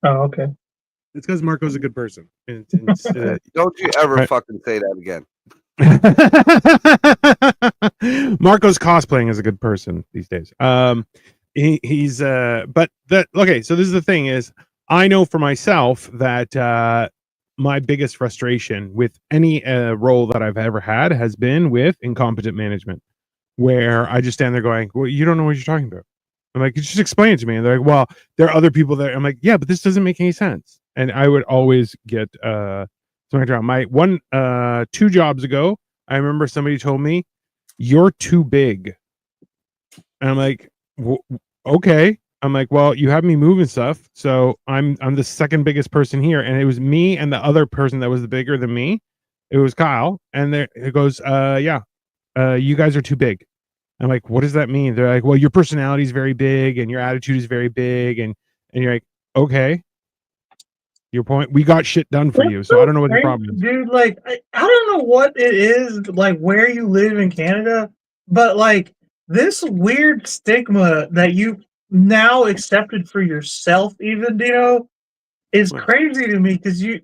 Oh, okay. It's because Marco's a good person. Don't you ever Right. fucking say that again. Marco's cosplaying as a good person these days. He's but that okay. So this is the thing is, I know for myself that my biggest frustration with any role that I've ever had has been with incompetent management, where I just stand there going, "Well, you don't know what you're talking about." I'm like, "Just explain it to me." And they're like, "Well, there are other people there." I'm like, "Yeah, but this doesn't make any sense." And I would always get something around. My 2 jobs ago, I remember somebody told me, "You're too big." And I'm like, "Okay." I'm like, "Well, you have me moving stuff, so I'm the second biggest person here." And it was me and the other person that was bigger than me. It was Kyle, and there it goes, yeah, you guys are too big." I'm like, "What does that mean?" They're like, "Well, your personality is very big and your attitude is very big," and you're like, "Okay, your point. We got shit done for That's you, so so I don't know what the crazy, problem is." dude. Like, I don't know what it is, like where you live in Canada, but like this weird stigma that you now accepted for yourself, even Dino, is What? crazy to me because you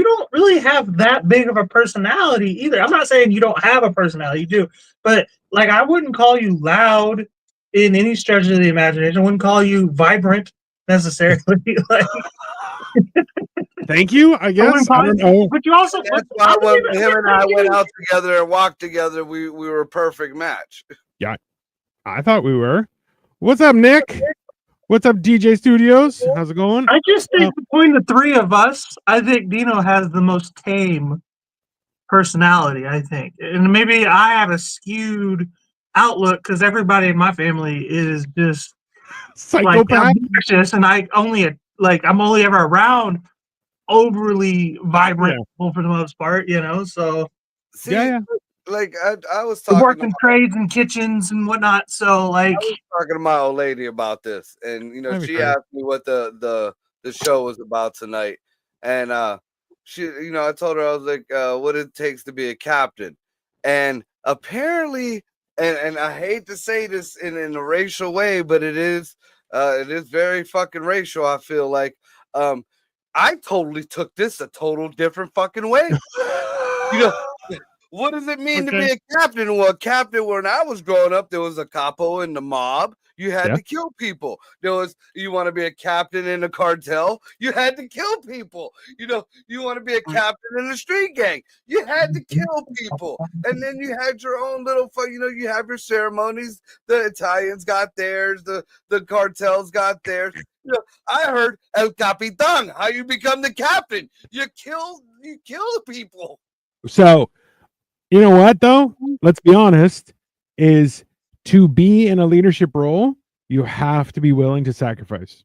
don't really have that big of a personality either. I'm not saying you don't have a personality, you do, but like I wouldn't call you loud in any stretch of the imagination. I wouldn't call you vibrant necessarily. Like Thank you, I I wouldn't guess. I call don't you, know. but you also. That's I why when wouldn't him and I even- went out together and walked together, we were a perfect match. Yeah, I thought we were. What's up, Nick? What's up, DJ Studios? How's it going? I just think between the three of us, I think Dino has the most tame personality. I think, and maybe I have a skewed outlook because everybody in my family is just like Psychopath. obnoxious, and I only like I'm only ever around overly vibrant people for the most part. You know, so See, Yeah. like I was I talking work to in trades and kitchens and whatnot. So like, I was talking to my old lady about this, and That'd be she great. asked me what the show was about tonight, and she, I told her I was like, what it takes to be a captain, and apparently, and I hate to say this in a racial way, but it is very fucking racial. I feel like, I totally took this a total different fucking way. What does it mean to be a captain? Well, a captain, when I was growing up, there was a capo in the mob. You had to kill people. You want to be a captain in a cartel, you had to kill people. You want to be a captain in a street gang, you had to kill people. And then you had your own little fun, you have your ceremonies. The Italians got theirs, the cartels got theirs. I heard El Capitan, how you become the captain. You kill people. So, you know what though? Let's be honest, is to be in a leadership role, you have to be willing to sacrifice.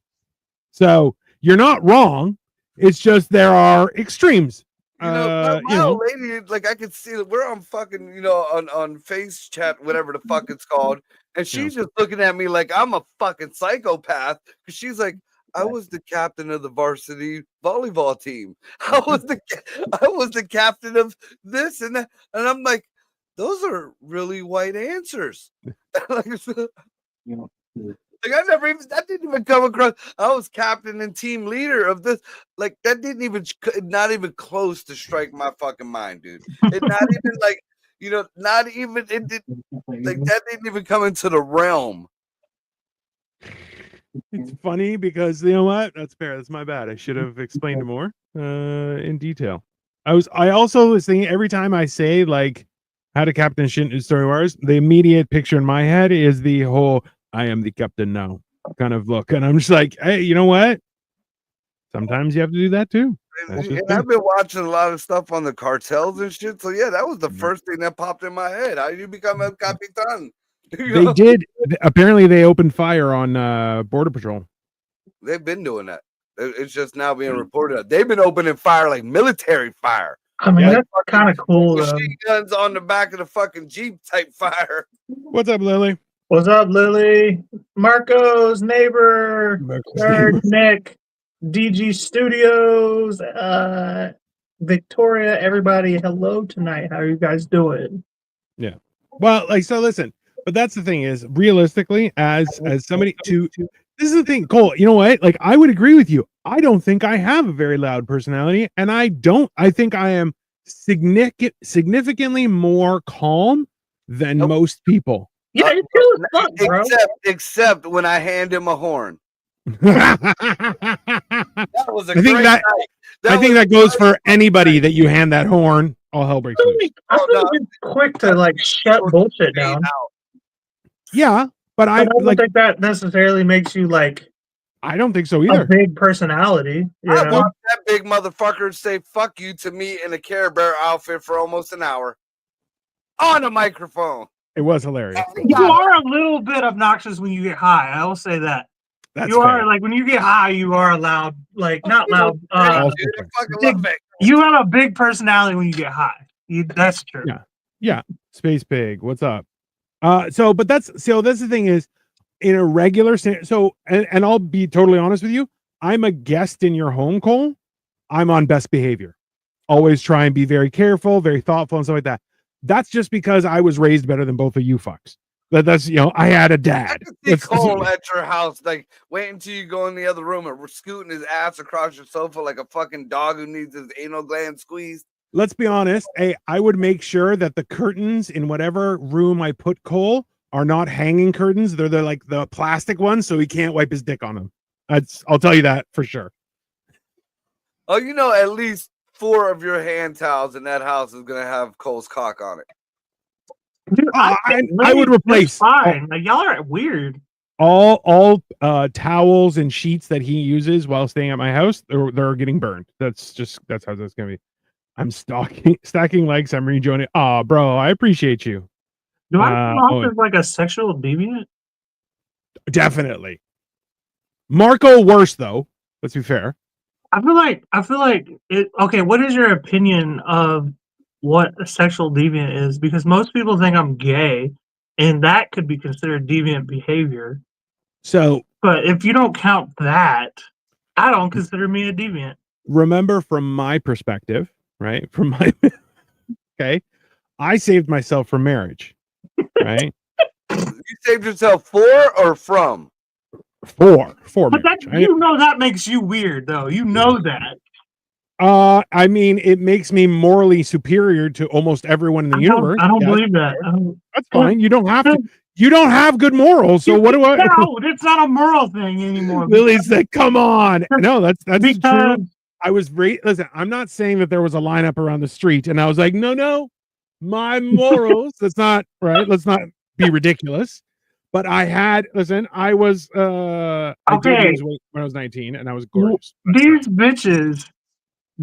So you're not wrong. It's just there are extremes. My old lady, like I could see that we're on fucking, on face chat, whatever the fuck it's called, and she's just looking at me like I'm a fucking psychopath because she's like, I was the captain of the varsity volleyball team. I was the captain of this and that, and I'm like, those are really white answers. Like that didn't even come across. I was captain and team leader of this. Like that didn't even, not even close to strike my fucking mind, dude. It not even like, not even it did, like that didn't even come into the realm. It's funny because you know what? That's fair. That's my bad. I should have explained it more in detail. I also was thinking every time I say like how to captain shit in Story Wars, the immediate picture in my head is the whole I am the captain now kind of look. And I'm just like, hey, you know what? Sometimes you have to do that too. And I've been watching a lot of stuff on the cartels and shit. So yeah, that was the first thing that popped in my head. How you become El Capitan? They did. Apparently, they opened fire on Border Patrol. They've been doing that. It's just now being reported. They've been opening fire like military fire. I mean, that's kind of cool. Machine guns on the back of the fucking Jeep type fire. What's up, Lily? What's up, Lily? Marco's neighbor, Third Nick, DG Studios, Victoria, everybody. Hello tonight. How are you guys doing? Yeah. Well, like so. Listen, but that's the thing is, realistically, as somebody to this is the thing, Cole. You know what? Like, I would agree with you. I don't think I have a very loud personality, and I think I am significantly more calm than Nope. most people. Yeah, you're cool as fuck, bro. Except when I hand him a horn. I That was a think great that- night. think that goes for anybody that you hand that horn. All hell breaks loose. I feel like you're quick to like shut bullshit down. Yeah, but I I don't like. think that necessarily makes you like I don't think so a either. big personality. You I know? watched that big motherfucker say "fuck you" to me in a Care Bear outfit for almost an hour on a microphone. It was hilarious. You are a little bit obnoxious when you get high. I will say that. That's You fair. are like when you get high, you are loud. Like not loud. Also Dude, I fair. fucking love it. You have a big personality when you get high. That's true. Yeah. Space Pig, what's up? That's the thing is, in a regular and I'll be totally honest with you, I'm a guest in your home, Cole. I'm on best behavior. Always try and be very careful, very thoughtful, and stuff like that. That's just because I was raised better than both of you fucks. That's I had a I dad. can see Cole at your house, like wait until you go in the other room and scooting his ass across your sofa like a fucking dog who needs his anal gland squeezed. Let's be honest. Hey, I would make sure that the curtains in whatever room I put Cole are not hanging curtains. They're like the plastic ones, so he can't wipe his dick on them. I'll tell you that for sure. Oh, at least 4 of your hand towels in that house is gonna have Cole's cock on it. Dude, I would replace fine. Like y'all are weird. all towels and sheets that he uses while staying at my house. They're getting burned. That's how that's gonna be. I'm stacking legs. I'm rejoining. Oh, bro, I appreciate you. Do I come off as like a sexual deviant? Definitely. Marco worse though. Let's be fair. I feel like it. Okay, what is your opinion of what a sexual deviant is? Because most people think I'm gay, and that could be considered deviant behavior. So, but if you don't count that, I don't consider me a deviant. Remember, from my perspective, right? From my okay, I saved myself from marriage, right? You saved yourself for or from? For but marriage, that, right? That makes you weird, though. You know that. I mean, it makes me morally superior to almost everyone in the universe. I don't believe that. That's fine. You don't have to. You don't have good morals. So what do I? No, it's not a moral thing anymore. Lily's like, come on. No, that's because true. I was listen, I'm not saying that there was a lineup around the street and I was like, no, my morals. That's not right. Let's not be ridiculous. But I was okay. I did lose weight when I was 19 and I was gorgeous. These bitches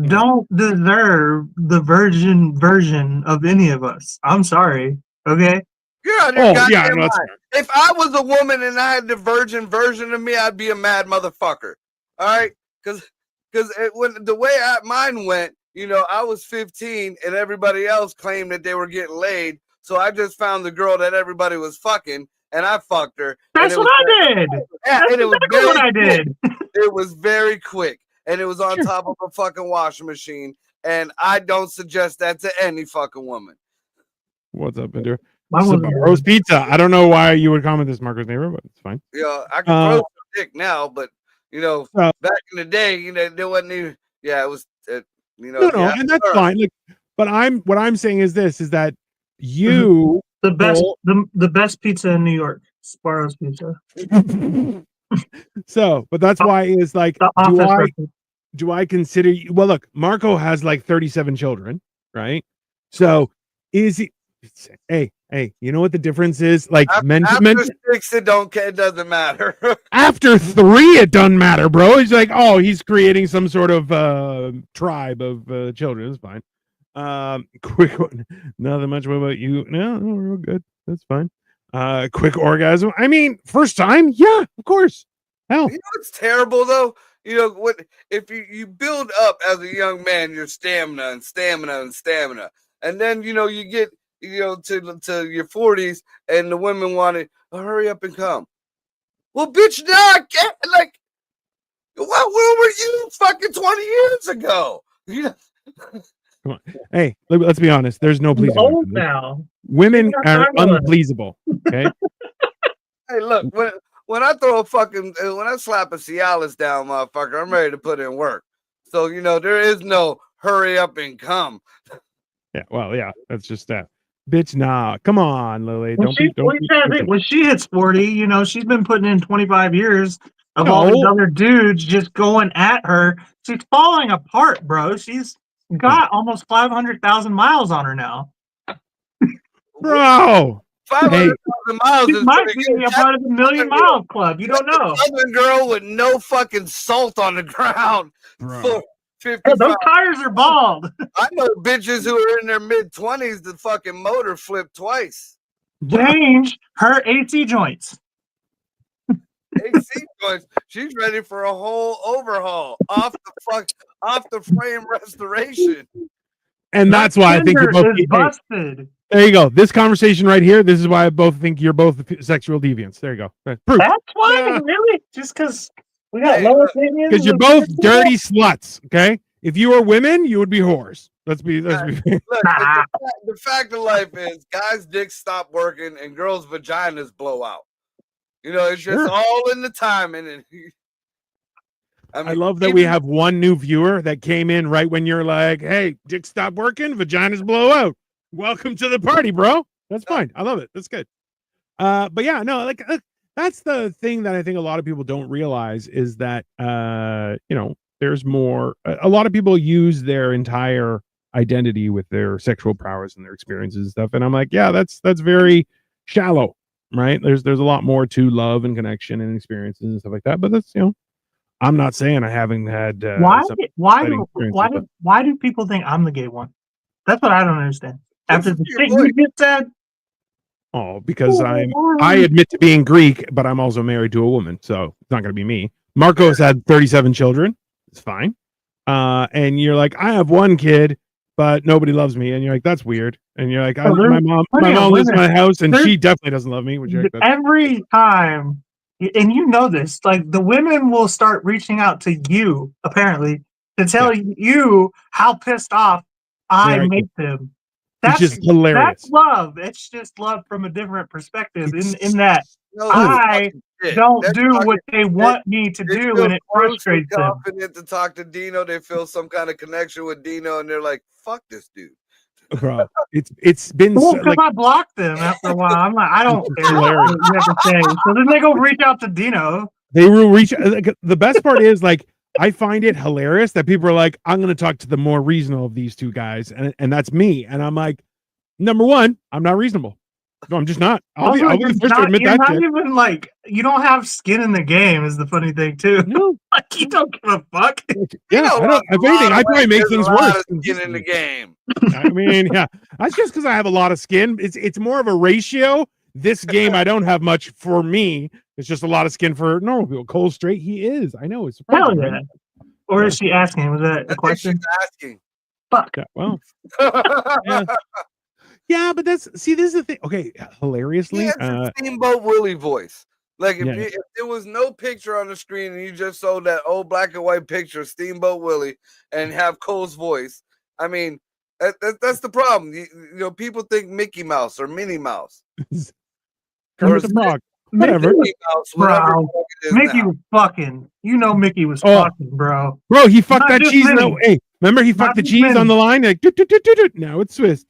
don't deserve the virgin version of any of us. I'm sorry. Okay. Mind. If I was a woman and I had the virgin version of me, I'd be a mad motherfucker. All right, because when the way mine went, I was 15 and everybody else claimed that they were getting laid. So I just found the girl that everybody was fucking, and I fucked her. That's what I did. Yeah, and it was exactly what I did. It was very quick, and it was on top of a fucking washing machine. And I don't suggest that to any fucking woman. What's up, Andrew? Roast pizza. I don't know why you would comment this, Marco's neighbor, but it's fine. Yeah, I can throw some dick now, but back in the day, there wasn't even. Yeah, it was. No, and that's fine. Like, but what I'm saying is this: is that you the best pizza in New York, Sparrow's Pizza. So, but that's why it's like, do I consider you? Well, look, Marco has like 37 children, right? So, is he? Hey, you know what the difference is? Like, after 6, it doesn't matter. After 3, it doesn't matter, bro. He's like, oh, he's creating some sort of tribe of children. It's fine. Quick one. Nothing much about you. No, we're all good. That's fine. Quick orgasm. I mean, first time? Yeah, of course. Hell. It's terrible though. What if you build up as a young man your stamina, and then you get to your 40s and the women want to hurry up and come. Well, bitch, now I can't. Like, where were you fucking 20 years ago? Come on. Hey, let's be honest. There's no pleasing now. Women are unpleasable. Okay. Hey, look, when I throw a fucking when I slap a Cialis down, motherfucker, I'm ready to put in work. So there is no hurry up and come. Yeah, well, yeah, that's just that. Bitch, nah. Come on, Lily. Don't be when she hits 40, she's been putting in 25 years of all these other dudes just going at her. She's falling apart, bro. She's got almost 500,000 miles on her now. Bro. 500,000 miles She might be a part of the million mile club. You don't know. Southern girl with no fucking salt on the ground. Bro. Hey, those tires are bald. I know bitches who are in their mid-20s. The fucking motor flipped twice. Change her AC joints. AC joints. She's ready for a whole overhaul off the frame restoration. And that's why I think you're both busted. There you go. This conversation right here. This is why I both think you're both sexual deviants. There you go. Proof. That's why, really? Just because we got lower opinions? Because you're both dirty sluts. Okay. If you were women, you would be whores. Let's be. Look, the fact of life is, guys' dicks stop working and girls' vaginas blow out. It's just all in the timing. And I love that we have one new viewer that came in right when you're like, "Hey, dick stop working, vaginas blow out. Welcome to the party, bro." That's fine. I love it. That's good. But yeah, no, that's the thing that I think a lot of people don't realize is that there's more. A lot of people use their entire identity with their sexual prowess and their experiences and stuff, and I'm like, yeah, that's very shallow, right? There's a lot more to love and connection and experiences and stuff like that. But that's I'm not saying I haven't had. Why do people think I'm the gay one? That's what I don't understand. After the shit you just said. Oh, because I admit to being Greek, but I'm also married to a woman, so it's not going to be me. Marco's had 37 children. It's fine. And you're like, I have one kid, but nobody loves me. And you're like, that's weird. And you're like, my mom lives in my house, and she definitely doesn't love me. Every time, and this, like the women will start reaching out to you, apparently, to tell you how pissed off I make them. That's just hilarious. That's love. It's just love from a different perspective. In that I don't do what they want me to do, and it frustrates them. Confident to talk to Dino, they feel some kind of connection with Dino, and they're like, "Fuck this dude." Bro, it's been because I blocked them after a while. I'm like, I don't care what you have to say. So then they go reach out to Dino. They will reach. The best part is I find it hilarious that people are like, I'm going to talk to the more reasonable of these two guys. And that's me. And I'm like, number one, I'm not reasonable. No, I'm just not. I'll be the first to admit that. Not even you don't have skin in the game is the funny thing too. No. You don't give a fuck. Yeah, if anything, I probably make things worse. Skin in the game. I mean, yeah, that's just because I have a lot of skin. It's more of a ratio. This game, I don't have much for me. It's just a lot of skin for normal people. Cole Straight, he is. I know it's surprising. Hell yeah. Or is she asking? Was that a question? She's asking. Fuck. Yeah, well. Yeah, but this is the thing. Okay, hilariously, he has a Steamboat Willie voice. Like if there was no picture on the screen and you just saw that old black and white picture of Steamboat Willie and have Cole's voice, I mean, that's the problem. People think Mickey Mouse or Minnie Mouse. Or the whatever. Mickey was fucking. Mickey was fucking, bro. Bro, he fucked that cheese. Hey, remember he fucked the cheese on the line? Like, now it's Swiss.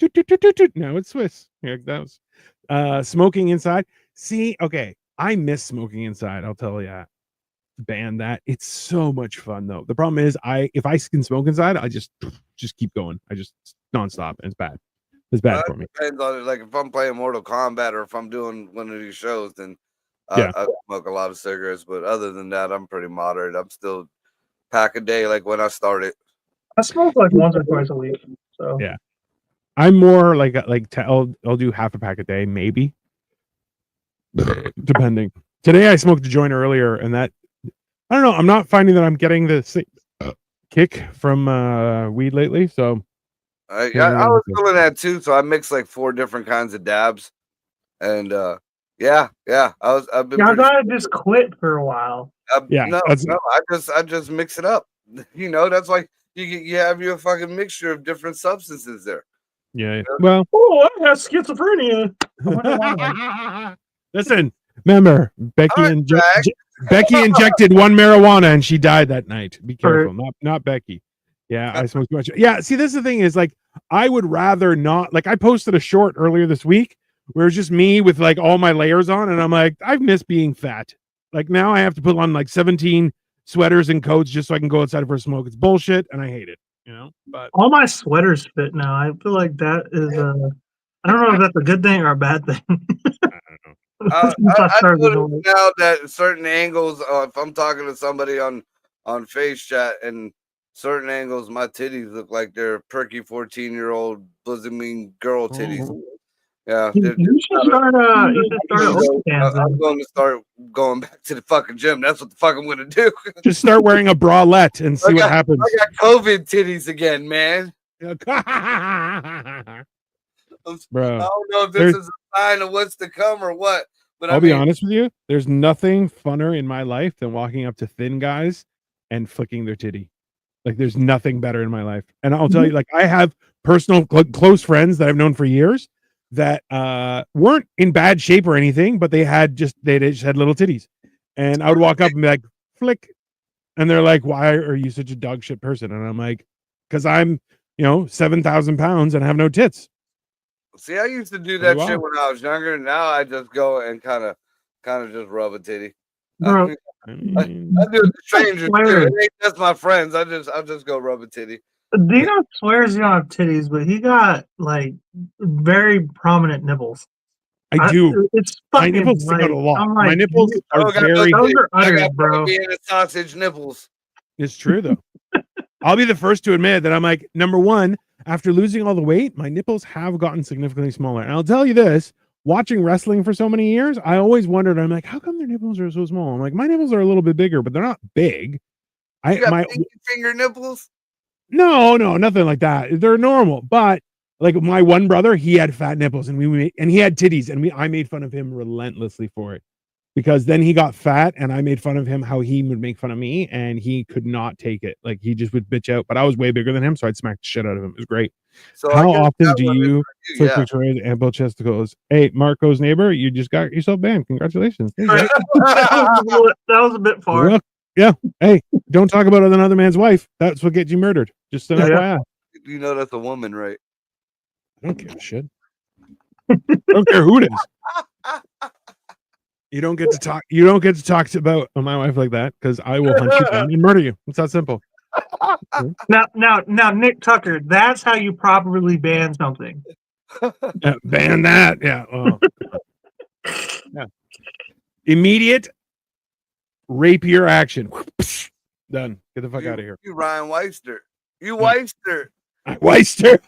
Now it's Swiss. Yeah, that was smoking inside. See, okay, I miss smoking inside. I'll tell you that. Ban that. It's so much fun though. The problem is, if I can smoke inside, I just keep going. I just nonstop, and it's bad. It's bad for me. Depends on it. Like if I'm playing Mortal Kombat or if I'm doing one of these shows, then I smoke a lot of cigarettes. But other than that, I'm pretty moderate. I'm still pack a day like when I started. I smoke like once or twice a week. So yeah, I'm more I'll do half a pack a day, maybe, depending. Today I smoked a joint earlier, and that I don't know. I'm not finding that I'm getting the kick from weed lately. So I was feeling that too. So I mixed like 4 different kinds of dabs, and I've been. I gotta just quit for a while. I just mix it up. That's why you have your fucking mixture of different substances there. Yeah. Well, I have schizophrenia. Listen, Remember, Becky All right, Jack. Becky injected one marijuana and she died that night. Be careful, not Becky. Yeah, I smoked too much. Yeah, see, this is the thing is like I would rather not. Like I posted a short earlier this week where it's just me with like all my layers on, and I'm like, I've missed being fat. Like now I have to put on like 17 sweaters and coats just so I can go outside for a smoke. It's bullshit, and I hate it. But all my sweaters fit now. I feel like that is I don't know if that's a good thing or a bad thing. I don't know. I notice now that certain angles, if I'm talking to somebody on face chat and certain angles, my titties look like they're perky 14-year-old bosomy girl titties. Yeah, you should start. You should start. I'm going to start going back to the fucking gym. That's what the fuck I'm going to do. Just start wearing a bralette and see what happens. I got COVID titties again, man. Bro, I don't know if this is a sign of what's to come or what. But I'll be honest with you. There's nothing funner in my life than walking up to thin guys and flicking their titty. Like there's nothing better in my life. And I'll tell you, like I have personal close friends that I've known for years that weren't in bad shape or anything, but they just had little titties. And I would walk up and be like, flick. And they're like, why are you such a dog shit person? And I'm like, because I'm, 7,000 pounds and have no tits. See, I used to do that shit when I was younger. Now I just go and kind of just rub a titty. Bro, I do it to strangers too. That's my friends. I'll just go rub a titty. Dino swears he don't have titties, but he got like very prominent nipples. I do. It's my fucking nipples stick out a lot. I'm like, my nipples are very. Those are udders, bro. Being a sausage nipples. It's true though. I'll be the first to admit that I'm like, number one, after losing all the weight, my nipples have gotten significantly smaller. And I'll tell you this, watching wrestling for so many years, I always wondered, I'm like, how come their nipples are so small? I'm like, my nipples are a little bit bigger, but they're not big. You got my finger nipples? No, nothing like that. They're normal. But like my one brother, he had fat nipples and he had titties, and I made fun of him relentlessly for it. Because then he got fat and I made fun of him how he would make fun of me, and he could not take it. Like he just would bitch out, but I was way bigger than him, so I'd smack the shit out of him. It was great. So how often do you flick Victoria's ample chesticles? Hey, Marco's neighbor, you just got yourself banned. Congratulations. That was a bit far. Yeah. Hey, don't talk about another man's wife. That's what gets you murdered. Just an FYI. You know that's a woman, right? I don't give a shit. I don't care who it is. You don't get to talk. You don't get to talk about my wife like that, because I will hunt you down and murder you. It's that simple. Now, Nick Tucker, that's how you properly ban something. Ban that. Yeah. Oh, yeah. Immediate rapier action. Done. Get the fuck out of here. You Ryan Weister. You Weister. Weister.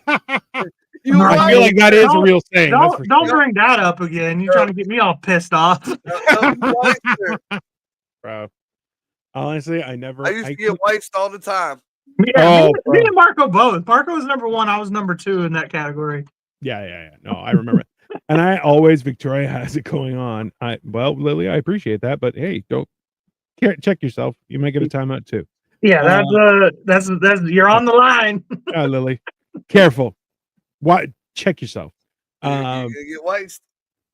I feel like that is a real saying. Don't bring that up again. You're trying to get me all pissed off. Bro. Honestly, I used to get Weist all the time. Yeah, me and Marco both. Marco was number one. I was number two in that category. Yeah. No, I remember it. And I always, Victoria has it going on. Lily, I appreciate that, but hey, don't check yourself. You might get a timeout too. Yeah, that's you're on the line. Lily, careful. What? Check yourself. You're gonna get Weist.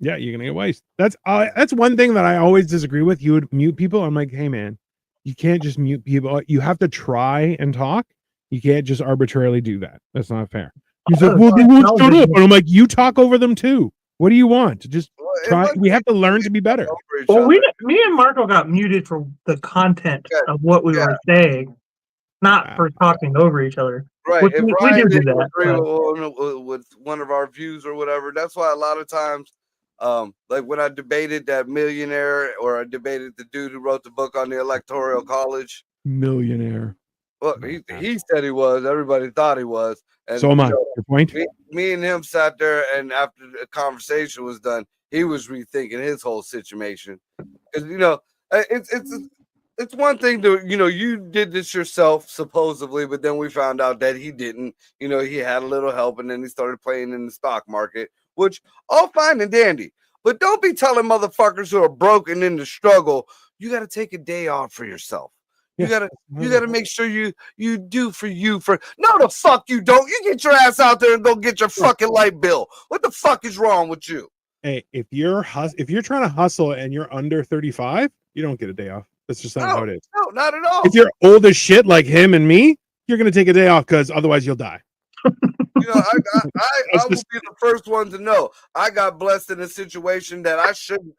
Yeah, you're gonna get Weist. That's one thing that I always disagree with. You would mute people. I'm like, hey man, you can't just mute people. You have to try and talk. You can't just arbitrarily do that. That's not fair. He's like, well, they won't shut up. And I'm like, you talk over them too. What do you want? Just try. We have to learn to be better. Well, me and Marco got muted for the content of what we were saying, not for talking over each other. Right. If we Ryan do didn't that agree with one of our views or whatever, that's why a lot of times, like when I debated that millionaire, or I debated the dude who wrote the book on the Electoral College. Millionaire. Well, he said he was. Everybody thought he was. And so am I. Your point? Me and him sat there, and after the conversation was done, he was rethinking his whole situation. Because it's one thing to, you did this yourself supposedly, but then we found out that he didn't. He had a little help, and then he started playing in the stock market, which all fine and dandy. But don't be telling motherfuckers who are broken in the struggle, you got to take a day off for yourself. You gotta make sure you do for you. No, the fuck you don't. You get your ass out there and go get your fucking light bill. What the fuck is wrong with you? Hey, if you're trying to hustle and you're under 35, you don't get a day off. That's just not how it is. No, not at all. If you're old as shit like him and me, you're gonna take a day off because otherwise you'll die. You know, I will be the first one to know. I got blessed in a situation that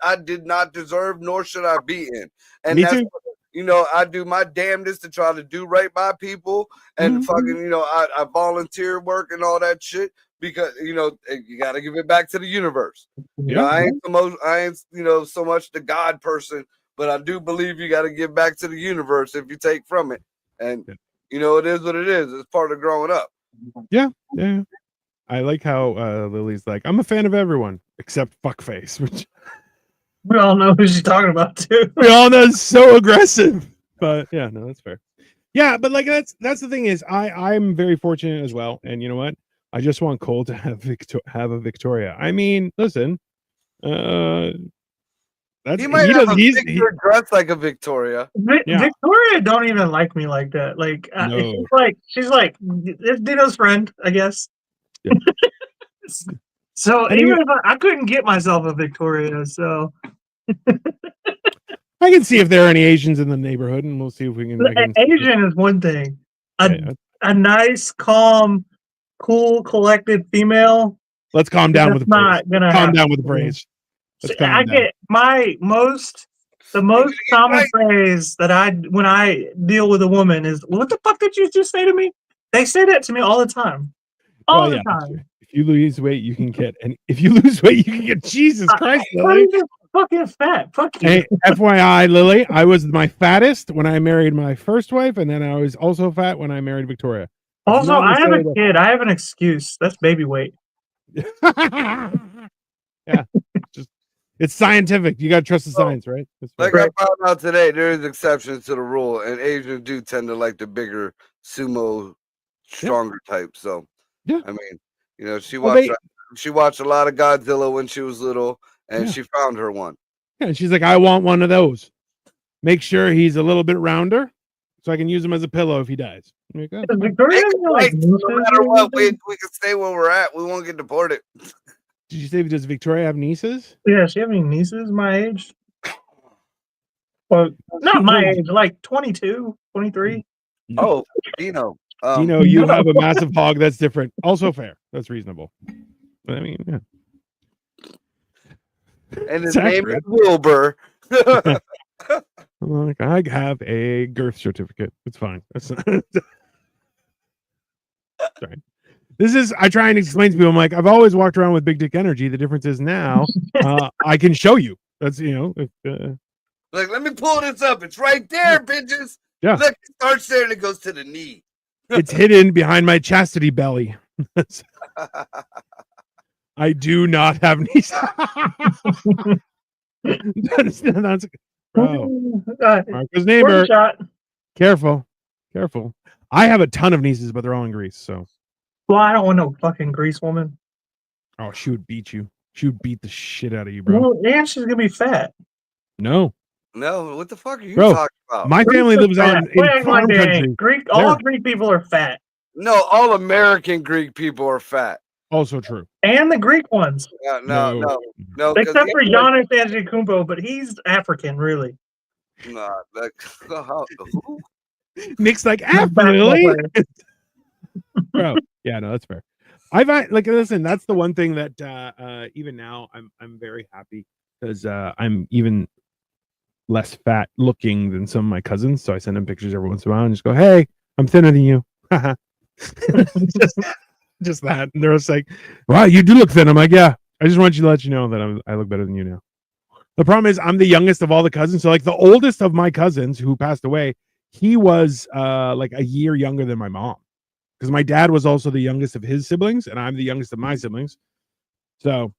I did not deserve, nor should I be in. And Me that's too. you know, I do my damnedest to try to do right by people, and fucking, you know, I volunteer work and all that shit because you know you got to give it back to the universe. You know, I ain't you know so much the God person, but I do believe you got to give back to the universe if you take from it, and you know it is what it is. It's part of growing up. Yeah. I like how Lily's like, I'm a fan of everyone except fuckface, which We all know who she's talking about too. we all know is so aggressive. But yeah, no, that's fair. Yeah, but like that's the thing is I'm very fortunate as well. And you know what? I just want Cole to have a Victoria. I mean, listen, that's He might have a picture dressed like a Victoria. Victoria don't even like me like that. Like, she's like it's Dino's friend, I guess. Yeah. So even if I couldn't get myself a Victoria, so I can see if there are any Asians in the neighborhood, and we'll see if we can. Asian is one thing. A nice, calm, cool, collected female. Let's calm down with the praise. Calm down with the praise. I get the most common phrase that when I deal with a woman is, "What the fuck did you just say to me?" They say that to me all the time. All the time. If you lose weight, you can get, and if you lose weight, you can get. Jesus Christ, Lily. Fucking fat. Fuck you. Hey, FYI, Lily, I was my fattest when I married my first wife, and then I was also fat when I married Victoria. Also, I have a kid. I have an excuse. That's baby weight. Yeah, it's scientific. You got to trust the science, right? Like I found out today, there is exceptions to the rule, and Asians do tend to like the bigger sumo, stronger type. So, I mean, you know, she watched a lot of Godzilla when she was little, and she found her one. Yeah, and she's like, I want one of those. Make sure he's a little bit rounder, so I can use him as a pillow if he dies. Victoria, no matter what, we can stay where we're at. We won't get deported. Did you say, does Victoria have nieces? Yeah, she have any nieces my age? Well, not my age, like 22, 23. Oh, Dino. Dino, you have a massive hog. That's different. Also fair. That's reasonable. But I mean, yeah. And his name is Wilbur. Like, I have a girth certificate. It's fine. That's sorry. This is, I try and explain to people, I'm like, I've always walked around with big dick energy. The difference is now I can show you. That's, you know. Like, let me pull this up. It's right there, bitches. Yeah. Look, it starts there and it goes to the knee. It's hidden behind my chastity belly. I do not have knees. that's Marco's neighbor. Careful. I have a ton of nieces, but they're all in Greece. So, well, I don't want no fucking Greece woman. Oh, she would beat you. She would beat the shit out of you, bro. Well, and she's gonna be fat. No, what the fuck are you bro, talking about? My family lives in farm country. Greek, all Greek people are fat. No, all American Greek people are fat. Also true. And the Greek ones. No. Except for Giannis Antetokounmpo, but he's African, really. Nah, who? Nick's like, really? Bro, yeah, no, that's fair. Listen, that's the one thing that even now I'm very happy because I'm even less fat looking than some of my cousins. So I send them pictures every once in a while and just go, hey, I'm thinner than you. just that. And they're just like, wow, you do look thin. I'm like, yeah, I just want you to let you know that I look better than you now. The problem is I'm the youngest of all the cousins. So like the oldest of my cousins who passed away, he was like a year younger than my mom. Because my dad was also the youngest of his siblings, and I'm the youngest of my siblings. So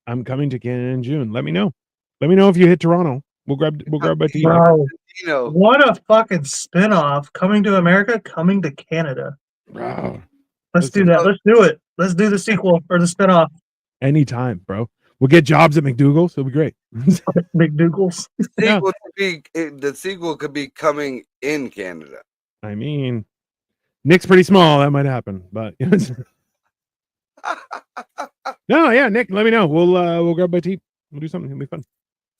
I'm coming to Canada in June. Let me know. Let me know if you hit Toronto. We'll grab a tea. Bro, what a fucking spinoff. Coming to America, coming to Canada. Bro. Let's do that. Let's do it. Let's do the sequel or the spinoff. Anytime, bro. We'll get jobs at McDougal's. It'll be great. McDougal's. The sequel could be coming in Canada. I mean, Nick's pretty small. That might happen, but No, yeah, Nick, let me know. We'll grab my tea. We'll do something. It'll be fun.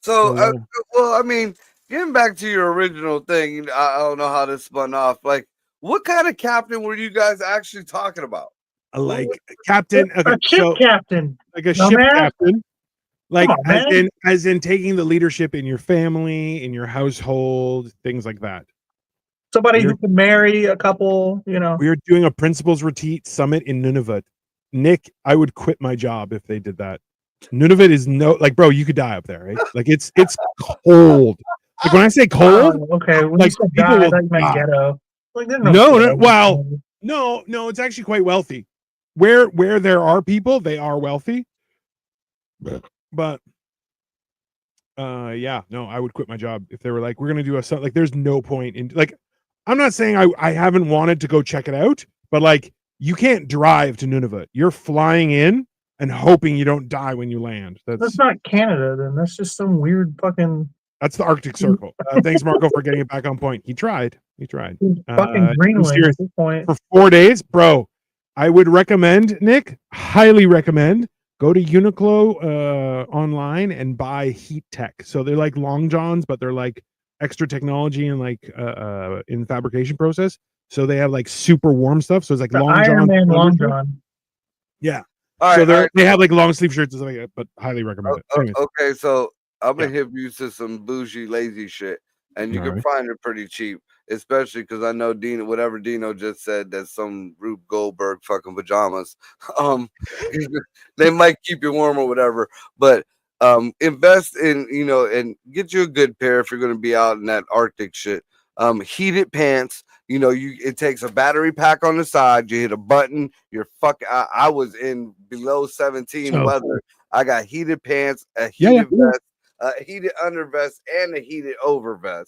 So, So, well, I mean, getting back to your original thing, I don't know how this spun off. Like, what kind of captain were you guys actually talking about? like captain. Okay, A ship so captain. like a ship Dumbass. captain, like Come on, man. as in taking the leadership in your family, in your household, things like that. Somebody We're- who can marry a couple, We are doing a principals retreat summit in Nunavut. Nick, I would quit my job if they did that. Nunavut is like, bro, you could die up there, right? Like it's cold. Like when I say cold, okay. When like you said people die, I will thought you meant die. ghetto. Like, there's No, ghetto. well, no, it's actually quite wealthy. Where there are people, they are wealthy. But yeah, no, I would quit my job if they were like, we're gonna do a like. There's no point in like. I'm not saying I haven't wanted to go check it out, but like you can't drive to Nunavut. You're flying in and hoping you don't die when you land. That's not Canada, then. That's just some weird fucking. That's the Arctic Circle. Thanks, Marco, for getting it back on point. He tried. Fucking Greenland at this point. For 4 days, bro. I would recommend, Nick, highly recommend, go to Uniqlo online and buy Heat Tech. So they're like long johns, but they're like extra technology and like in fabrication process. So they have like super warm stuff. So it's like The long Iron john. Man long john. Yeah. All So right, they have like long sleeve shirts and stuff like that, but highly recommend it. Anyways. okay, so I'm gonna Yeah. hip you to some bougie, lazy shit, and you All can right. find it pretty cheap. Especially because I know Dino, whatever Dino just said, that's some Rube Goldberg fucking pajamas. Um, they might keep you warm or whatever, but invest in and get you a good pair if you're gonna be out in that Arctic shit. Heated pants. It takes a battery pack on the side. You hit a button. You're I was in below 17 weather. I got heated pants, a heated vest, a heated undervest, and a heated overvest.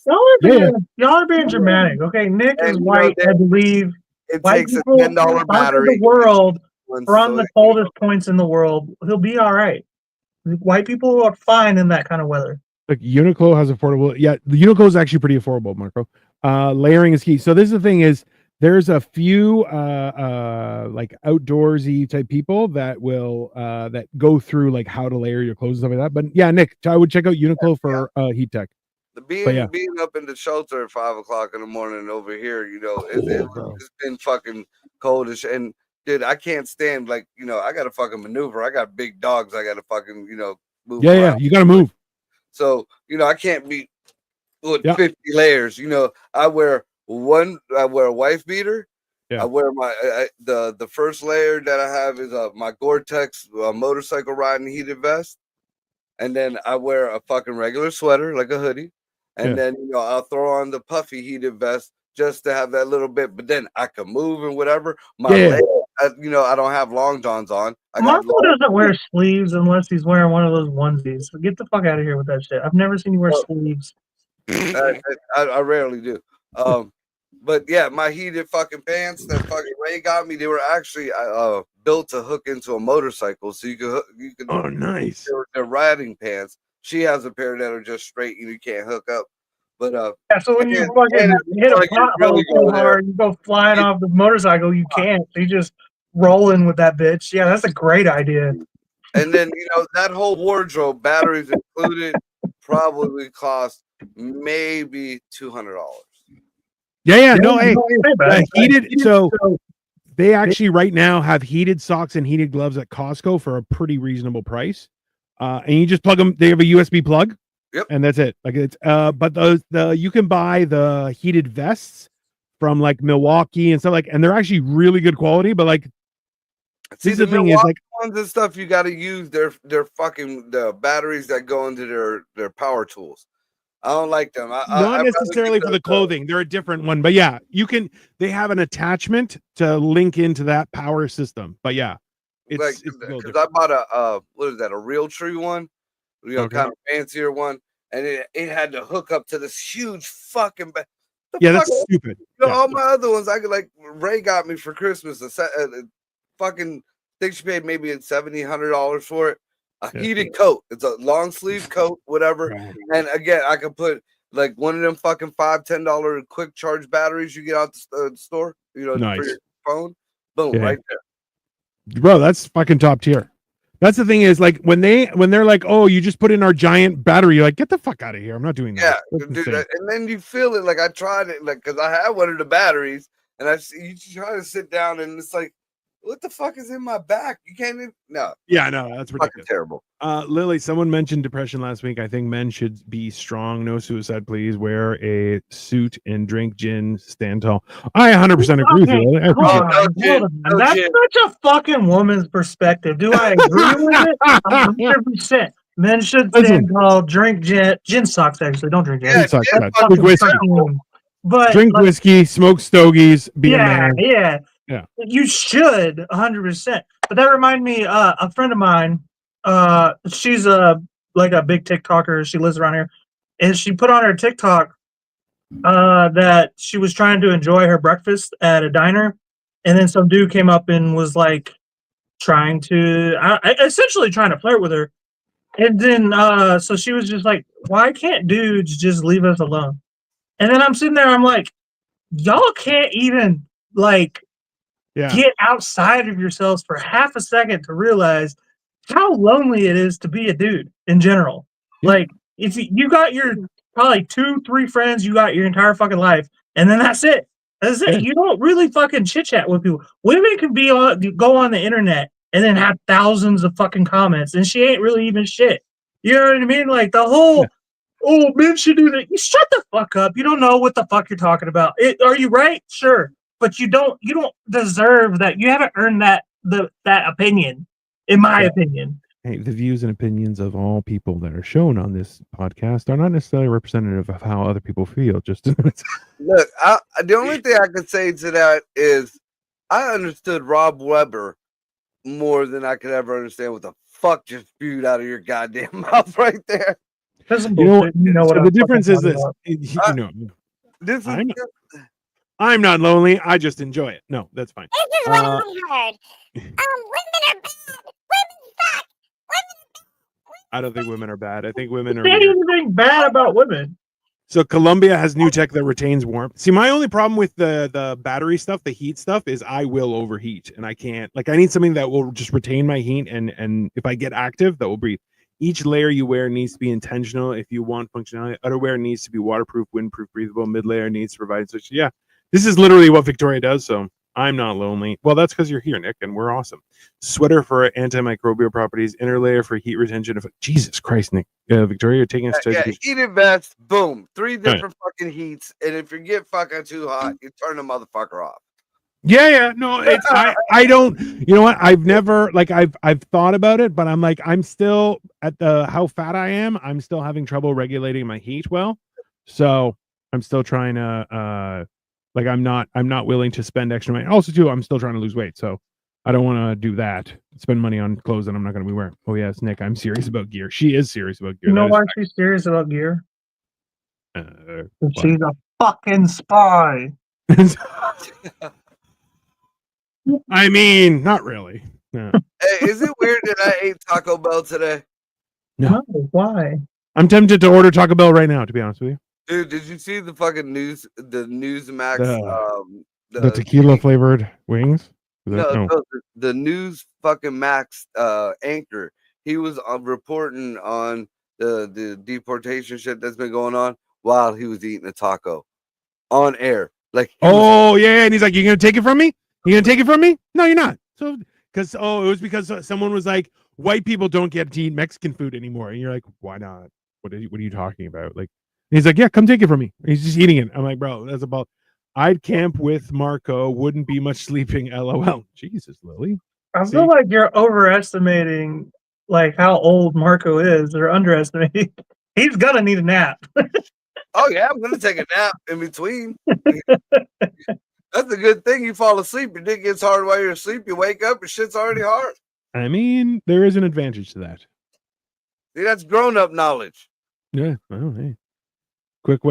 Y'all are being dramatic. Okay, Nick is And, white, I believe. It White takes a people $10 conquer battery. the world from So the coldest points in the world. He'll be all right. White people are fine in that kind of weather. Like Uniqlo has affordable. Yeah, the Uniqlo is actually pretty affordable, Marco. Layering is key. So this is the thing is there's a few like outdoorsy type people that will that go through like how to layer your clothes and stuff like that. But yeah, Nick, I would check out Uniqlo for heat tech. Being up in the shelter at 5 o'clock in the morning over here, it's been fucking cold as shit. And dude, I can't stand I gotta fucking maneuver. I got big dogs. I gotta fucking move. Yeah, you gotta move. So I can't be with 50 layers. I wear a wife beater. Yeah. I wear my the first layer that I have is my Gore-Tex motorcycle riding heated vest, and then I wear a fucking regular sweater like a hoodie, and then I'll throw on the puffy heated vest just to have that little bit. But then I can move and whatever. My legs, I don't have long johns on. Marco doesn't wear sleeves unless he's wearing one of those onesies. So get the fuck out of here with that shit. I've never seen you wear sleeves. I rarely do. But yeah, my heated fucking pants that fucking Ray got me, they were actually built to hook into a motorcycle, so you could. Oh, nice. They're riding pants. She has a pair that are just straight, and you can't hook up. But yeah, so when you fucking hit a pothole so hard, you go flying off the motorcycle, you can't. So you just rolling with that bitch. Yeah, that's a great idea. And then that whole wardrobe, batteries included, probably cost maybe $200. No, hey, heated. So they actually right now have heated socks and heated gloves at Costco for a pretty reasonable price. And you just plug them. They have a USB plug. Yep. And that's it. Like it's but you can buy the heated vests from like Milwaukee and stuff and they're actually really good quality. But like, see, the thing is like ones and stuff, you got to use their fucking the batteries that go into their power tools. I don't like them. Not necessarily for the clothing. They're a different one, but yeah, they have an attachment to link into that power system. But yeah, it's because I bought a what is that, a Realtree one, kind of fancier one, and it had to hook up to this huge fucking that's stupid. All my other ones, I could Ray got me for Christmas a fucking think she paid maybe $70-$100 for it. A heated coat. It's a long sleeve coat, whatever. And again, I could put like one of them fucking $5-$10 quick charge batteries you get out the store, nice. for your phone. Boom, right there. Bro, that's fucking top tier. That's the thing is like when they're like, oh, you just put in our giant battery, you're like, get the fuck out of here. I'm not doing that. Yeah, That's dude, insane. and then you feel it. Like I tried it, like because I had one of the batteries, and you try to sit down, and it's like, what the fuck is in my back? You can't even. No, Yeah, no, that's fucking ridiculous. terrible. Lily, someone mentioned depression last week. I think men should be strong. No suicide, please. Wear a suit and drink gin. Stand tall. I 100% agree with you, Lily. I appreciate Hold it. on, hold on. no That's gin. such a fucking woman's perspective. Do I agree with it? 100%. Men should Listen. stand tall, drink gin. Gin sucks, actually. Don't drink gin. Yeah, Gin sucks, gin bad. fucking Drink whiskey. Fucking- But Drink like, whiskey, smoke stogies, be a man. yeah. Yeah. You should 100%. But that reminded me, a friend of mine, she's like a big TikToker. She lives around here, and she put on her TikTok that she was trying to enjoy her breakfast at a diner, and then some dude came up and was like trying to, essentially trying to flirt with her, and then so she was just like, "Why can't dudes just leave us alone?" And then I'm sitting there, I'm like, y'all can't even like Yeah. get outside of yourselves for half a second to realize how lonely it is to be a dude in general. Yeah. Like, if you got your probably 2-3 friends you got your entire fucking life, and then that's it. That's it. Yeah. You don't really fucking chit chat with people. Women can go on the internet and then have thousands of fucking comments, and she ain't really even shit. You know what I mean? Like the whole, oh, men should do that. You shut the fuck up. You don't know what the fuck you're talking about. Are you right? Sure, but you don't deserve that. You haven't earned that opinion, in my opinion. Hey, the views and opinions of all people that are shown on this podcast are not necessarily representative of how other people feel. Just Look, the only thing I could say to that is I understood Rob Webber more than I could ever understand what the fuck just spewed out of your goddamn mouth right there. That's some You know, bullshit. You know what so I'm the difference is fucking this. talking about. This is I'm not lonely. I just enjoy it. No, that's fine. This is what I heard. Women are bad. Women suck. I don't think women are bad. I think women are Say weird. anything bad about women. So Columbia has new tech that retains warmth. See, my only problem with the battery stuff, the heat stuff, is I will overheat and I can't. Like, I need something that will just retain my heat, and if I get active, that will breathe. Each layer you wear needs to be intentional. If you want functionality, outerwear needs to be waterproof, windproof, breathable. Mid layer needs to provide such. Yeah, this is literally what Victoria does. So I'm not lonely. Well, that's because you're here, Nick, and we're awesome. Sweater for antimicrobial properties. Inner layer for heat retention. Jesus Christ, Nick. Victoria, you're taking us to education. heated vest, boom, 3 different fucking heats, and if you get fucking too hot, you turn the motherfucker off. Yeah, no, it's I don't. You know what? I've never like I've thought about it, but I'm like I'm still at the how fat I am. I'm still having trouble regulating my heat well, so I'm still trying to like I'm not willing to spend extra money. Also, too, I'm still trying to lose weight, so I don't want to do that. Spend money on clothes that I'm not going to be wearing. Oh yes, Nick, I'm serious about gear. She is serious about gear. You know why she's serious about gear? She's a fucking spy. I mean, not really. No. Hey, is it weird that I ate Taco Bell today? No. Why? I'm tempted to order Taco Bell right now, to be honest with you. Dude, did you see the fucking news? The Newsmax, The tequila flavored wings? No, the News fucking Max anchor. He was reporting on the deportation shit that's been going on while he was eating a taco on air. Like, yeah, and he's like, "You're gonna take it from me? You're gonna take it from me? No, you're not." So, it was because someone was like, "White people don't get to eat Mexican food anymore," and you're like, "Why not? What are you talking about?" Like, and he's like, "Yeah, come take it from me." He's just eating it. I'm like, "Bro, that's about." I'd camp with Marco. Wouldn't be much sleeping. LOL. Jesus, Lily. I feel like you're overestimating like how old Marco is, or underestimating. He's gonna need a nap. Oh yeah, I'm gonna take a nap in between. That's a good thing. You fall asleep, your dick gets hard while you're asleep. You wake up, your shit's already hard. I mean, there is an advantage to that. See, that's grown-up knowledge. Yeah. Well, hey. Quick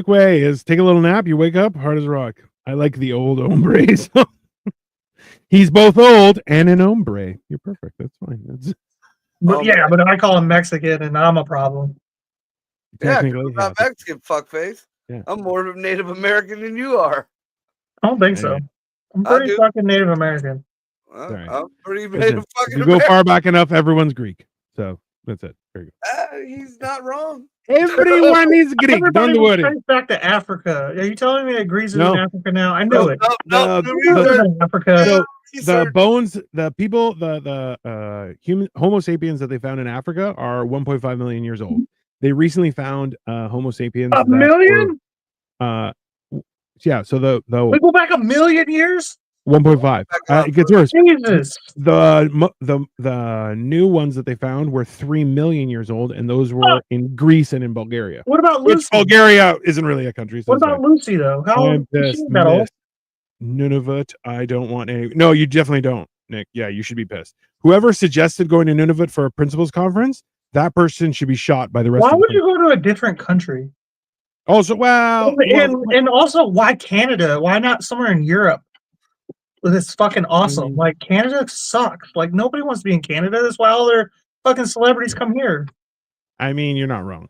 way is take a little nap. You wake up hard as a rock. I like the old hombres. He's both old and an hombre. You're perfect. That's fine. But but I call him Mexican, and I'm a problem. Yeah, I'm not Mexican, fuckface. Yeah. I'm more of a Native American than you are. I don't think so. I'm pretty fucking Native American. Sorry. I'm pretty made Listen, a if fucking you go American. far back enough, everyone's Greek. So that's it. There you He's not wrong. go. Everyone is Greek. Everybody Don't was worry. traced back to Africa. Are you telling me that Greece is No. in Africa now? I knew No, it. no, no. The- The It was research, in Africa. So the research. bones, the people, the human Homo sapiens that they found in Africa are 1.5 million years old. They recently found Homo sapiens. A that million? were, yeah. So the We go back a million years? 1.5. It gets worse. Jesus. The new ones that they found were 3 million years old, and those were in Greece and in Bulgaria. What about Which Lucy? Bulgaria isn't really a country. So What it's about fine. Lucy though? How old I'm is she? pissed. That old? Missed. Nunavut. I don't want any. No, you definitely don't, Nick. Yeah, you should be pissed. Whoever suggested going to Nunavut for a principals conference, that person should be shot by the rest Why of the would you country. go to a different country? Also, well, And also, why Canada? Why not somewhere in Europe? It's fucking awesome. Like Canada sucks. Like nobody wants to be in Canada. That's why all their fucking celebrities come here. I mean, you're not wrong.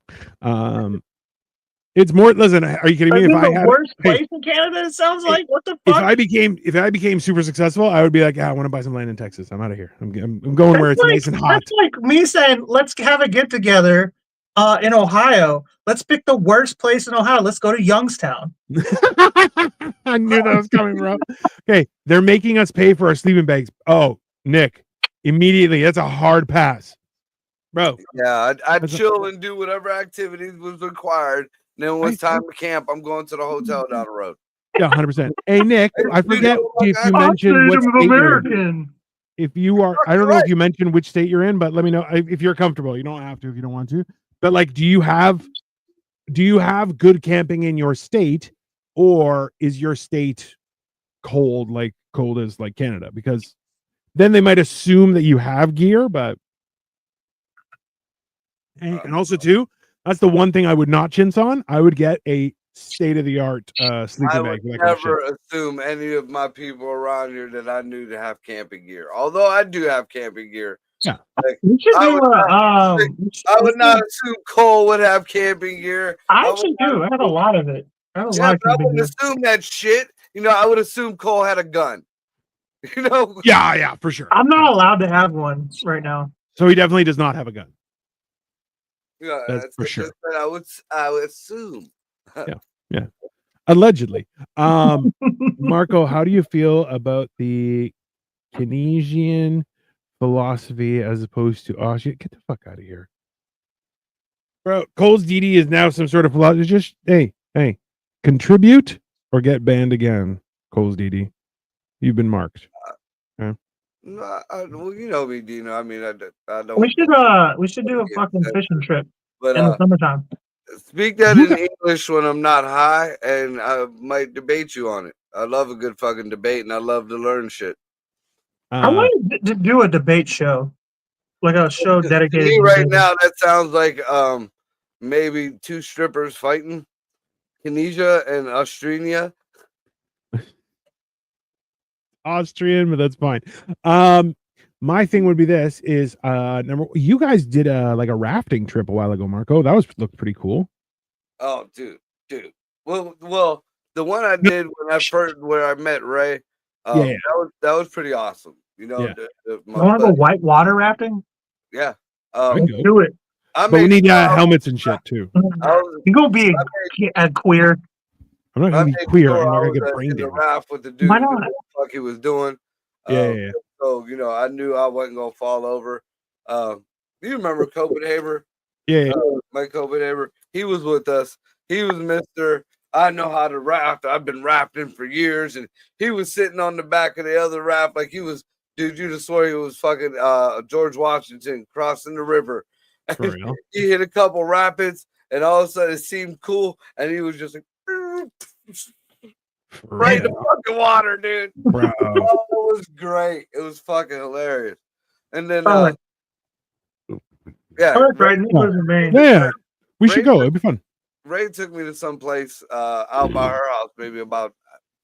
It's more. Listen, are you kidding me? If I the had, worst place in Canada, it sounds like. What the if fuck? I became super successful, I would be like, I want to buy some land in Texas. I'm out of here. I'm going where it's nice and hot. That's like me saying, let's have a get together in Ohio. Let's pick the worst place in Ohio. Let's go to Youngstown. I knew that was coming, bro. Okay, they're making us pay for our sleeping bags. Oh, Nick, immediately. That's a hard pass, bro. Yeah, I'd That's a- chill and do whatever activities was required. And then when it's time to camp, I'm going to the hotel down the road. Yeah, 100%. Hey, Nick, I forget if you I'm mentioned what state you're in. American. If you are, I don't know if you mentioned which state you're in, but let me know if you're comfortable. You don't have to if you don't want to. But like, do you have good camping in your state, or is your state cold as like Canada? Because then they might assume that you have gear, but and also too, that's the one thing I would not chintz on. I would get a state-of-the-art sleeping I bag. would for that kind of never shit. assume any of my people around here that I knew to have camping gear. Although I do have camping gear. Yeah. Like, We should I do would I would not assume Cole would have camping gear. I would actually not do. I have a lot of it. I have a Yeah, lot of but I camping wouldn't gear. assume that shit. You know, I would assume Cole had a gun. You know? Yeah, for sure. I'm not allowed to have one right now. So he definitely does not have a gun. Yeah, That's for sure. just that I would assume. Yeah. Allegedly. Marco, how do you feel about the Keynesian philosophy as opposed to Get the fuck out of here. Bro, Cole's DD is now some sort of philosophy. Just hey, contribute or get banned again. Cole's DD. You've been marked. No, well, you know me, Dino. I mean, I don't. We should do a fucking fishing trip But in the summertime. speak that in English when I'm not high, and I might debate you on it. I love a good fucking debate, and I love to learn shit. I want to do a debate show, like a show dedicated. Me to right debating. now, that sounds like maybe two strippers fighting, Tunisia and Australia. Austrian, but that's fine. My thing would be this is you guys did a rafting trip a while ago, Marco. That looked pretty cool. Oh, dude. Well, the one I did where I met Ray, yeah. that was pretty awesome. You know, Yeah. You want to go white water rafting? Yeah. Let's do it. But we need helmets and shit too. You gonna be a queer? I'm not gonna be queer. I'm not gonna get brain damage. Raft with the dude. Why not? What the fuck he was doing? Yeah. So I knew I wasn't gonna fall over. You remember Copenhagen? Yeah. Mike Copenhagen. He was with us. He was Mr. I know how to raft. I've been rafting for years, and he was sitting on the back of the other raft like he was. Dude, you just swear he was fucking George Washington crossing the river. For real? He hit a couple rapids, and all of a sudden it seemed cool, and he was just like right in the fucking water, dude. Bro. Oh, it was great. It was fucking hilarious. And then yeah, we should go. It'd be fun. Ray took me to some place out by her house, maybe about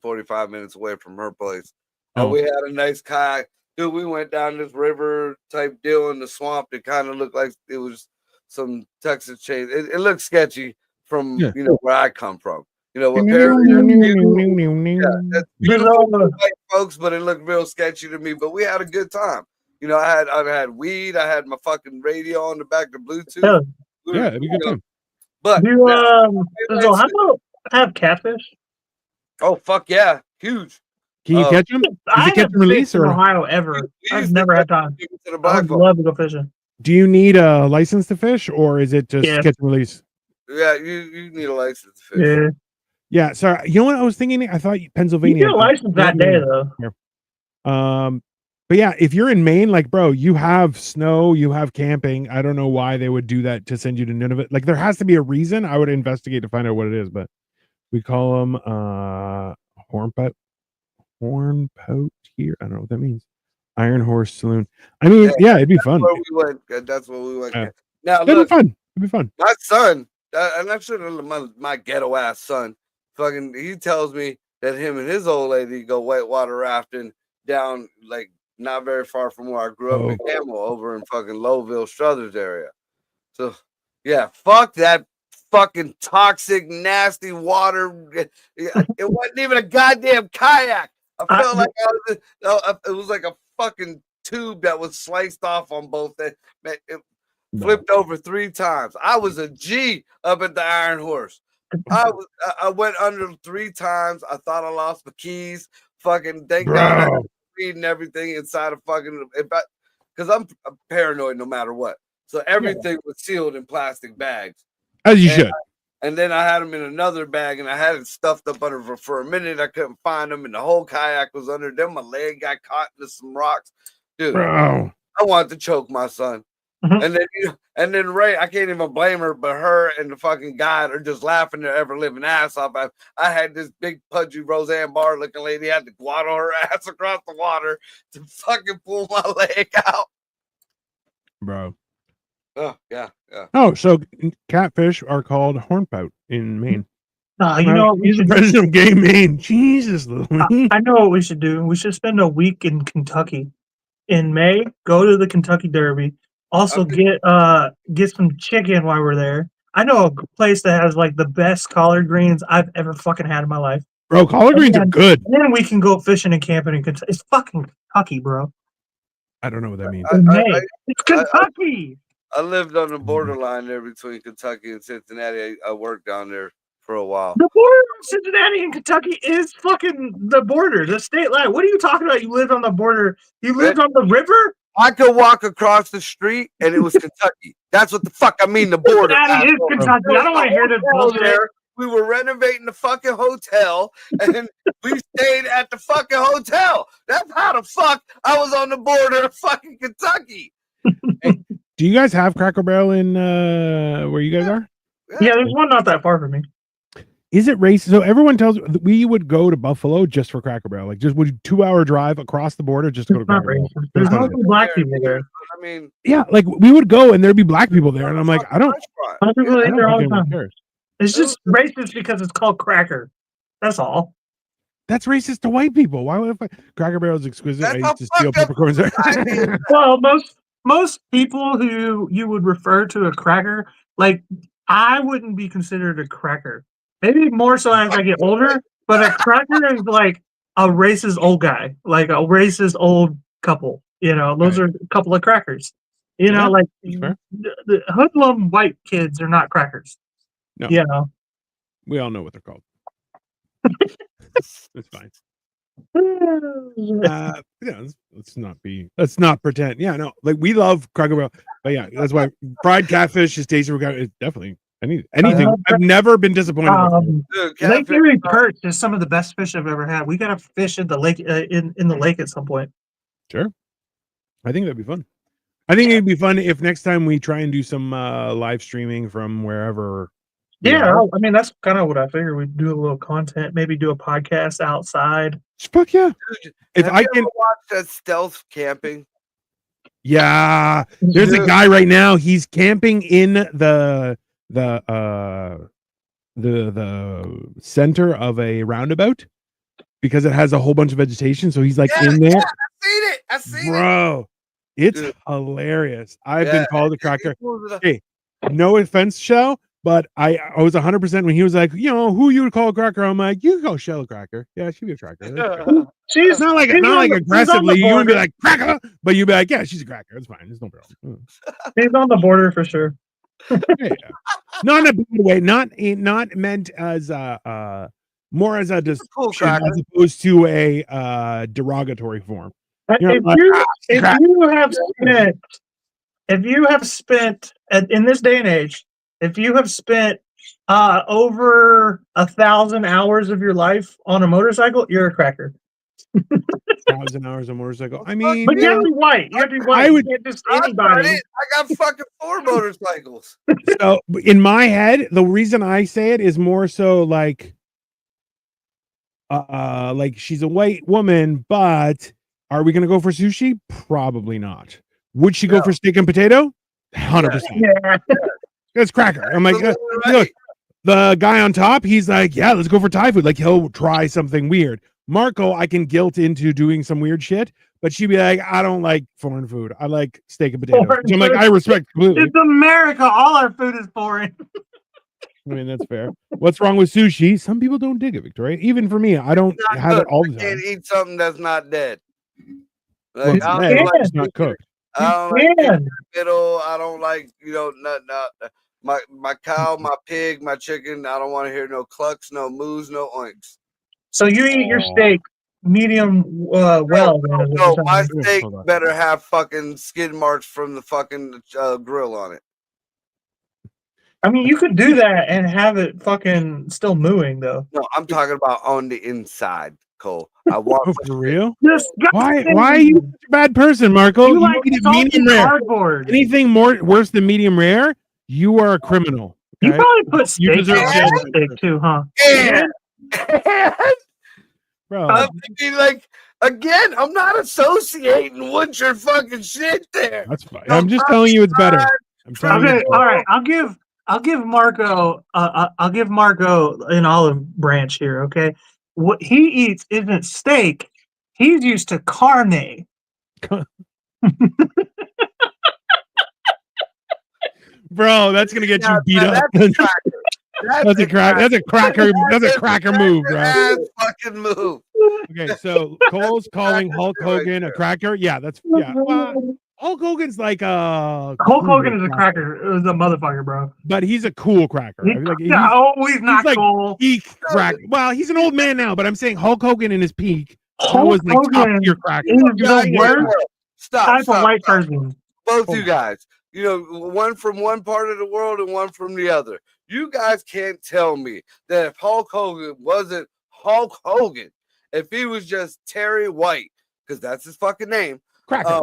45 minutes away from her place. We had a nice kayak. Dude, we went down this river type deal in the swamp. It kind of looked like it was some Texas chain. It looked sketchy from where I come from. What beautiful white folks, but it looked real sketchy to me. But we had a good time. You know, I had weed. I had my fucking radio on the back, the Bluetooth. Yeah. Yeah, it'd be a good time. But Do so how about have catfish? oh fuck yeah, huge. Can you Oh. catch them? I it catch haven't and release, fished in or- Ohio ever. We I've used to never had catch time. people to the I black would hole. love to go fishing. Do you need a license to fish, or is it just Yeah. catch and release? Yeah, you need a license to fish. Yeah, Yeah. So you know what I was thinking? I thought you Pennsylvania. get a license that day though. But yeah, if you're in Maine, like, bro, you have snow, you have camping. I don't know why they would do that to send you to Nunavut. Like, there has to be a reason. I would investigate to find out what it is, but we call them hornpout here. I don't know what that means. Iron Horse Saloon. I mean, yeah, it'd be fun. Where we went. That's where we went. Yeah. Now It'd look, be fun. It'd be fun. my son, and I'm sure my ghetto ass son, fucking, he tells me that him and his old lady go whitewater rafting down like not very far from where I grew up in Camel, over in fucking Lowville, Struthers area. So yeah, fuck that fucking toxic, nasty water. It wasn't even a goddamn kayak. I felt like it was like a fucking tube that was sliced off on both ends. It flipped over 3 times. I was a G up at the Iron Horse. I went under 3 times. I thought I lost my keys. Fucking thank God I was reading everything inside of fucking, because I'm paranoid no matter what. So everything was sealed in plastic bags. As you should. And then I had them in another bag, and I had it stuffed up under for a minute. I couldn't find them, and the whole kayak was under them. My leg got caught into some rocks, dude. Bro. I wanted to choke my son. And then Ray, I can't even blame her, but her and the fucking guy are just laughing their ever living ass off. I had this big pudgy Roseanne Barr looking lady had to waddle her ass across the water to fucking pull my leg out. Bro. Oh yeah. Oh, so catfish are called hornpout in Maine. You know what we He's the should president of Gay Maine. Jesus, Louis. I know what we should do. We should spend a week in Kentucky in May. Go to the Kentucky Derby. Also get some chicken while we're there. I know a place that has like the best collard greens I've ever fucking had in my life. Bro, collard greens are good. Then we can go fishing and camping in Kentucky. It's fucking Kentucky, bro. I don't know what that means. It's Kentucky. I lived on the borderline there between Kentucky and Cincinnati. I worked down there for a while. The border of Cincinnati and Kentucky is fucking the border, the state line. What are you talking about? You lived on the border. You lived on the river? I could walk across the street and it was Kentucky. That's what the fuck I mean, the border. Cincinnati is Kentucky. I don't want to hear this bullshit. We were renovating the fucking hotel and we stayed at the fucking hotel. That's how the fuck I was on the border of fucking Kentucky. Do you guys have Cracker Barrel in where you guys are? Yeah, there's one not that far from me. Is it racist? So everyone tells me we would go to Buffalo just for Cracker Barrel. Like, just would 2-hour drive across the border just to go to It's not Cracker Barrel. racist. There's mostly black people there. I mean, Yeah, like we would go and there'd be black people there, and I'm like, I don't Black people eat there all the think anyone time. cares. It's just racist because it's called cracker. That's all. That's racist to white people. Why would Cracker Barrel is exquisite? That's I how used to steal fucked up- peppercorns there. I mean, Well, most people who you would refer to a cracker, like I wouldn't be considered a cracker. Maybe more so as I get older, but a cracker is like a racist old guy, like a racist old couple. You know, those are a couple of crackers. You know, Yeah, like that's fair. the hoodlum white kids are not crackers. No. You know. We all know what they're called. It's fine. Yeah, let's not pretend. Yeah, no, like we love Cracker Barrel, but yeah, that's why fried catfish is tasty. It's definitely anything. I've never been disappointed. dude, Lake Erie perch is some of the best fish I've ever had. We gotta fish in the lake in the lake at some point. Sure, I think that'd be fun. I think it'd be fun if next time we try and do some live streaming from wherever. Yeah, I mean that's kind of what I figured. We'd do a little content, maybe do a podcast outside. Fuck yeah! Dude, If have I you can, ever watched that stealth camping? yeah. There's a guy right now. He's camping in the center of a roundabout because it has a whole bunch of vegetation. So he's like in there. I seen it. Bro, it's Dude. hilarious. I've been called a cracker. It. Hey, no offense, Shell, But I was 100% when he was like, who you would call a cracker? I'm like, you could call Shell a cracker. Yeah, she'd be a cracker. That's fair. She's Not like she's on the aggressively. You would be border. like cracker, but you'd be like, yeah, she's a cracker. It's fine. There's no problem. She's on the border for sure. Yeah. Not in a bad way. Not meant as more as a Cool description cracker. as opposed to a derogatory form. If You know, like, you have spent in this day and age, if you have spent over 1,000 hours of your life on a motorcycle, you're a cracker. 1,000 hours on motorcycle. I mean, But you have to be white. You have to be white. I would- You can't just I anybody. got fucking 4 motorcycles. so in my head, the reason I say it is more so like she's a white woman, but are we gonna go for sushi? Probably not. Would she go No. for steak and potato? 100%. Yeah. That's cracker. I'm like, Absolutely look, the guy on top, he's like, yeah, let's go for Thai food. Like he'll try something weird. Marco, I can guilt into doing some weird shit, but she'd be like, I don't like foreign food. I like steak and potatoes. Foreign So I'm like, food. I respect completely. It's America. All our food is foreign. I mean, that's fair. What's wrong with sushi? Some people don't dig it, Victoria. Even for me, I don't Not have it cooked. all I the time. can't eat something that's not dead. Well, Like, it's I dead, don't like it's not cooked. I don't like Yeah. middle. I don't like, my cow, my pig, my chicken. I don't want to hear no clucks, no moos, no oinks. So you eat your Aw. steak medium well. then, is what No, you're my saying. steak Hold on. better have fucking skid marks from the fucking grill on it. I mean, you could do that and have it fucking still mooing though. No, I'm talking about on the inside, Cole. I want Oh, for real? Disgusting. Why are you such a bad person, Marco? You like eat it salty medium rare. cardboard. Anything worse than medium rare, you are a criminal. You okay? probably put You steak deserve on jail. your steak too, huh? and Bro, I mean, like, again, I'm not associating with your fucking shit there. that's fine. I'm just telling you it's better. I'm telling you Okay, it's all better. right. I'll give Marco. I'll give Marco an olive branch here. Okay, what he eats isn't steak. He's used to carne. Bro, that's gonna get you beat up. That's a cracker. That's a cracker. That's a cracker move, bro. Ass fucking move. Okay, so Cole's calling Hulk Hogan a cracker. Yeah, that's yeah. Well, Hulk Hogan's like a Hulk cool Hogan is a cracker. It was a motherfucker, bro. but he's a cool cracker. I feel like he's No, he's not like cool. peak cracker. Well, he's an old man now, but I'm saying Hulk Hogan in his peak Hulk was like top Hogan tier cracker. is the Guys, worst Stop. type of stop, white stop. person. Both Oh. you guys. You know, one from one part of the world and one from the other. You guys can't tell me that if Hulk Hogan wasn't Hulk Hogan, if he was just Terry White, because that's his fucking name, Cracker.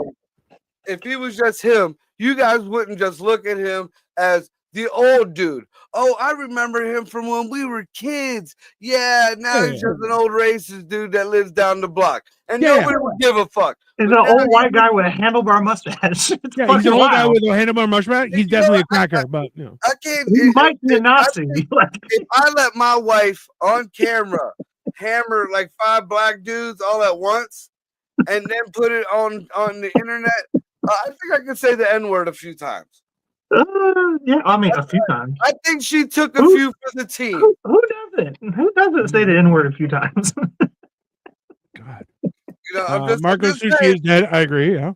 if he was just him, you guys wouldn't just look at him as the old dude. Oh, I remember him from when we were kids. Yeah, now he's Yeah. just an old racist dude that lives down the block. And Yeah. nobody would give a fuck. He's But an now old he- white guy with a handlebar mustache. It's Yeah, he's fucking an old guy wild. with a handlebar mushroom. He's You know, definitely a cracker, but you know. I can't. He might be a if- Nazi. Like, if I let my wife on camera hammer like 5 black dudes all at once and then put it on the internet, I think I can say the N-word a few times. yeah, I mean, a few times. I think she took a Who- few for the team. Who doesn't? Who doesn't say the N word a few times? God. You know, I'm Marco just Sushi saying. is dead. I agree. Yeah.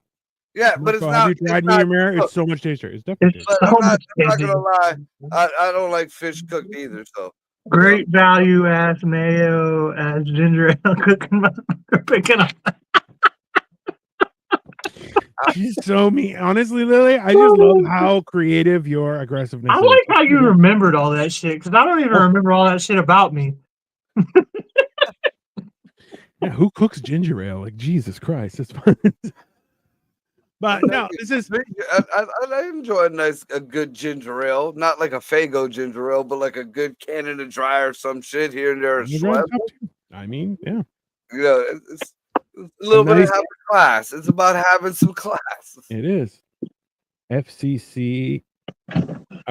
Yeah, but it's Marco, not. have you It's tried not medium rare? cooked. It's so much tastier. It's definitely It's tastier. But so I'm not much gonna lie. I don't like fish cooked either. So Great value as mayo as ginger ale cooking motherfucker picking up. She's so mean. Honestly, Lily, I just love how creative your aggressiveness I is. like how you remembered all that shit because I don't even remember all that shit about me. Yeah, who cooks ginger ale? Like Jesus Christ, it's fun. But no, this is I enjoy a good ginger ale, not like a Fago ginger ale, but like a good Canada Dry or some shit here and there. I mean, yeah. You know, it's a little bit nice- of having class. It's about having some class. It is. FCC. I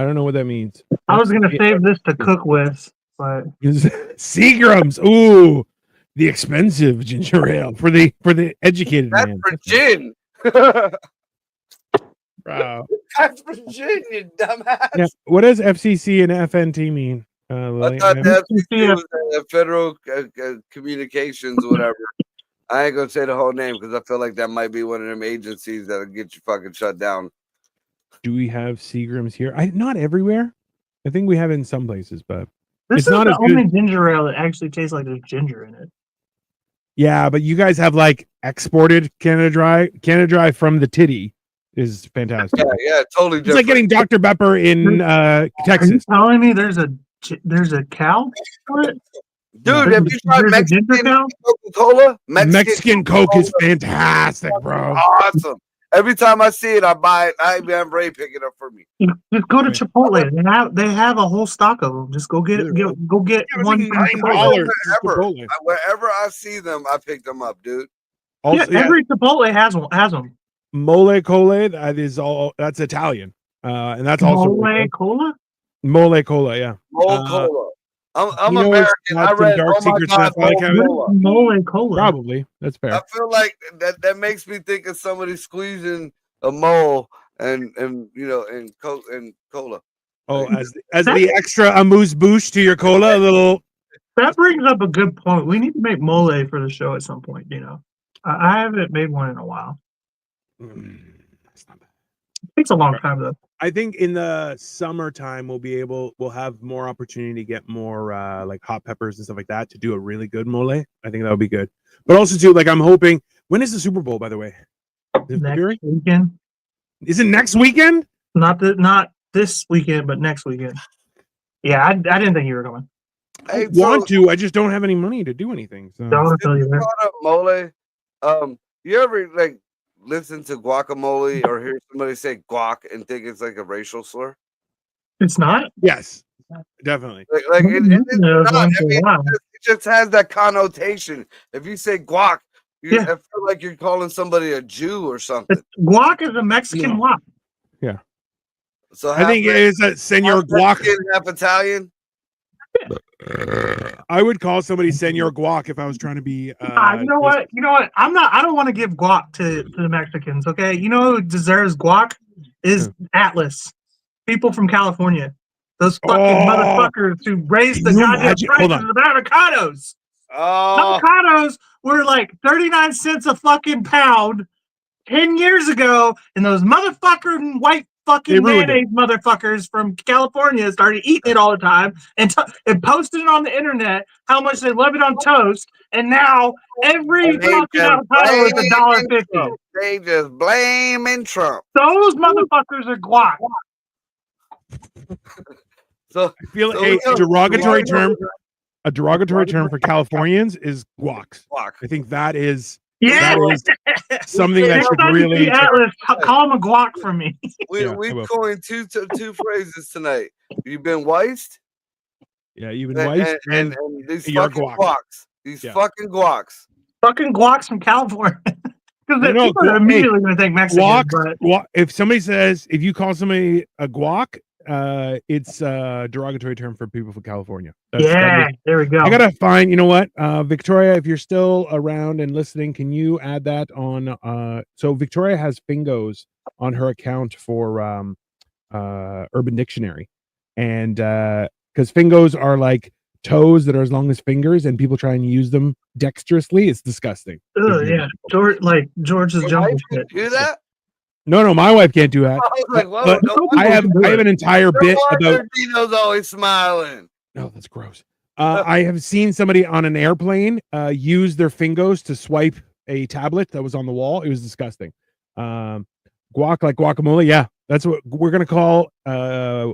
don't know what that means. I was gonna save this to cook with, but Seagram's. Ooh, the expensive ginger ale for the educated That's man. for gin. Bro. West Virginia, dumbass. Yeah. What does FCC and FNT mean? I Lily? thought the FCC Yeah. was Federal Communications, whatever. I ain't gonna say the whole name because I feel like that might be one of them agencies that'll get you fucking shut down. Do we have Seagrams here? Not everywhere. I think we have it in some places, but This It's is not the as good- only ginger ale that actually tastes like there's ginger in it. yeah, but you guys have like exported Canada Dry from the titty is fantastic. Yeah, totally It's different. like getting Dr. Pepper in Are you Texas. telling me there's a cow? Dude, have you tried There's a ginger Mexican cow? Coca-Cola? Mexican Coke is Coca-Cola. fantastic, bro. Awesome. Every time I see it, I buy it. I have Ray pick it up for me. Just go to Right. Chipotle. They have a whole stock of them. Just go get Yeah, one from Chipotle. Wherever I see them, I pick them up, dude. Also, Yeah, every Chipotle has them. Mole Cole, that's Italian. And that's also Mole Cola? Mole Cola, yeah. Mole Cola. I'm you know American. it's got I some read dark Oh My secrets in God, that file Mole cabinet? Cola. Mole Cola. Probably. That's fair. I feel like that makes me think of somebody squeezing a mole and Coke and cola. Oh, as the extra amuse bouche to your cola, a little. That brings up a good point. We need to make mole for the show at some point. I haven't made one in a while. That's not bad. It takes a long time though. I think in the summertime we'll have more opportunity to get more like hot peppers and stuff like that to do a really good mole. I think that would be good. But also too, like I'm hoping. When is the Super Bowl, by the way? Is it February? Next weekend. Is it next weekend? Not this weekend, but next weekend. Yeah, I didn't think you were going. I Hey, want to. I just don't have any money to do anything. So Don't tell you you that. brought up mole. You ever like listen to guacamole or hear somebody say guac and think it's like a racial slur? It's not. yes, definitely. Like it, Yeah, it's not. I once in a mean, while. it just has that connotation. If you say guac, Yeah. I feel like you're calling somebody a Jew or something. Guac is a Mexican Yeah. guac. So I think it half is a Senor Guac. Mexican, half Italian. I would call somebody Senor Guac if I was trying to be. You know what? I don't want to give guac to the Mexicans. Okay, you know who deserves guac is Atlas. People from California. Those fucking motherfuckers who raised the Can you goddamn imagine- hold prices of avocados. Oh, Avocados were like 39 cents a fucking pound 10 years ago, and those motherfucking white They fucking ruined mayonnaise motherfuckers from California started eating it all the time and posted it on the internet how much they love it on toast, and now every And they fucking just avocado is blaming $1.50. Trump. They just blaming Trump. Those motherfuckers are guac. So I feel So a we got- derogatory we got- term. A derogatory term for Californians is guacs. guac. I think that is Yeah, something that next should time you really. see Atlas, call him a guac for me. We Yeah, I we will. coined two phrases tonight. You've been weist Yeah, even and, white and, and these you're fucking guac. guacs. These Yeah. fucking guacs. Fucking guacs from California. Because I know, people are guac- immediately going to think Mexican. guac. But If somebody says, if you call somebody a guac, it's a derogatory term for people from California. That yeah, is- there we go. I gotta find. You know what, Victoria, if you're still around and listening, can you add that on? So Victoria has Fingos on her account for Urban Dictionary, and because Fingos are like toes that are as long as fingers, and people try and use them dexterously. It's disgusting. Ugh, yeah, George's Your jungle wife shit. can do that? No, my wife can't do that. I was like, whoa, But no, I have an entire bit about. Dino's always smiling. No, that's gross. I have seen somebody on an airplane use their fingers to swipe a tablet that was on the wall. It was disgusting. Guac like guacamole. Yeah, that's what we're gonna call We're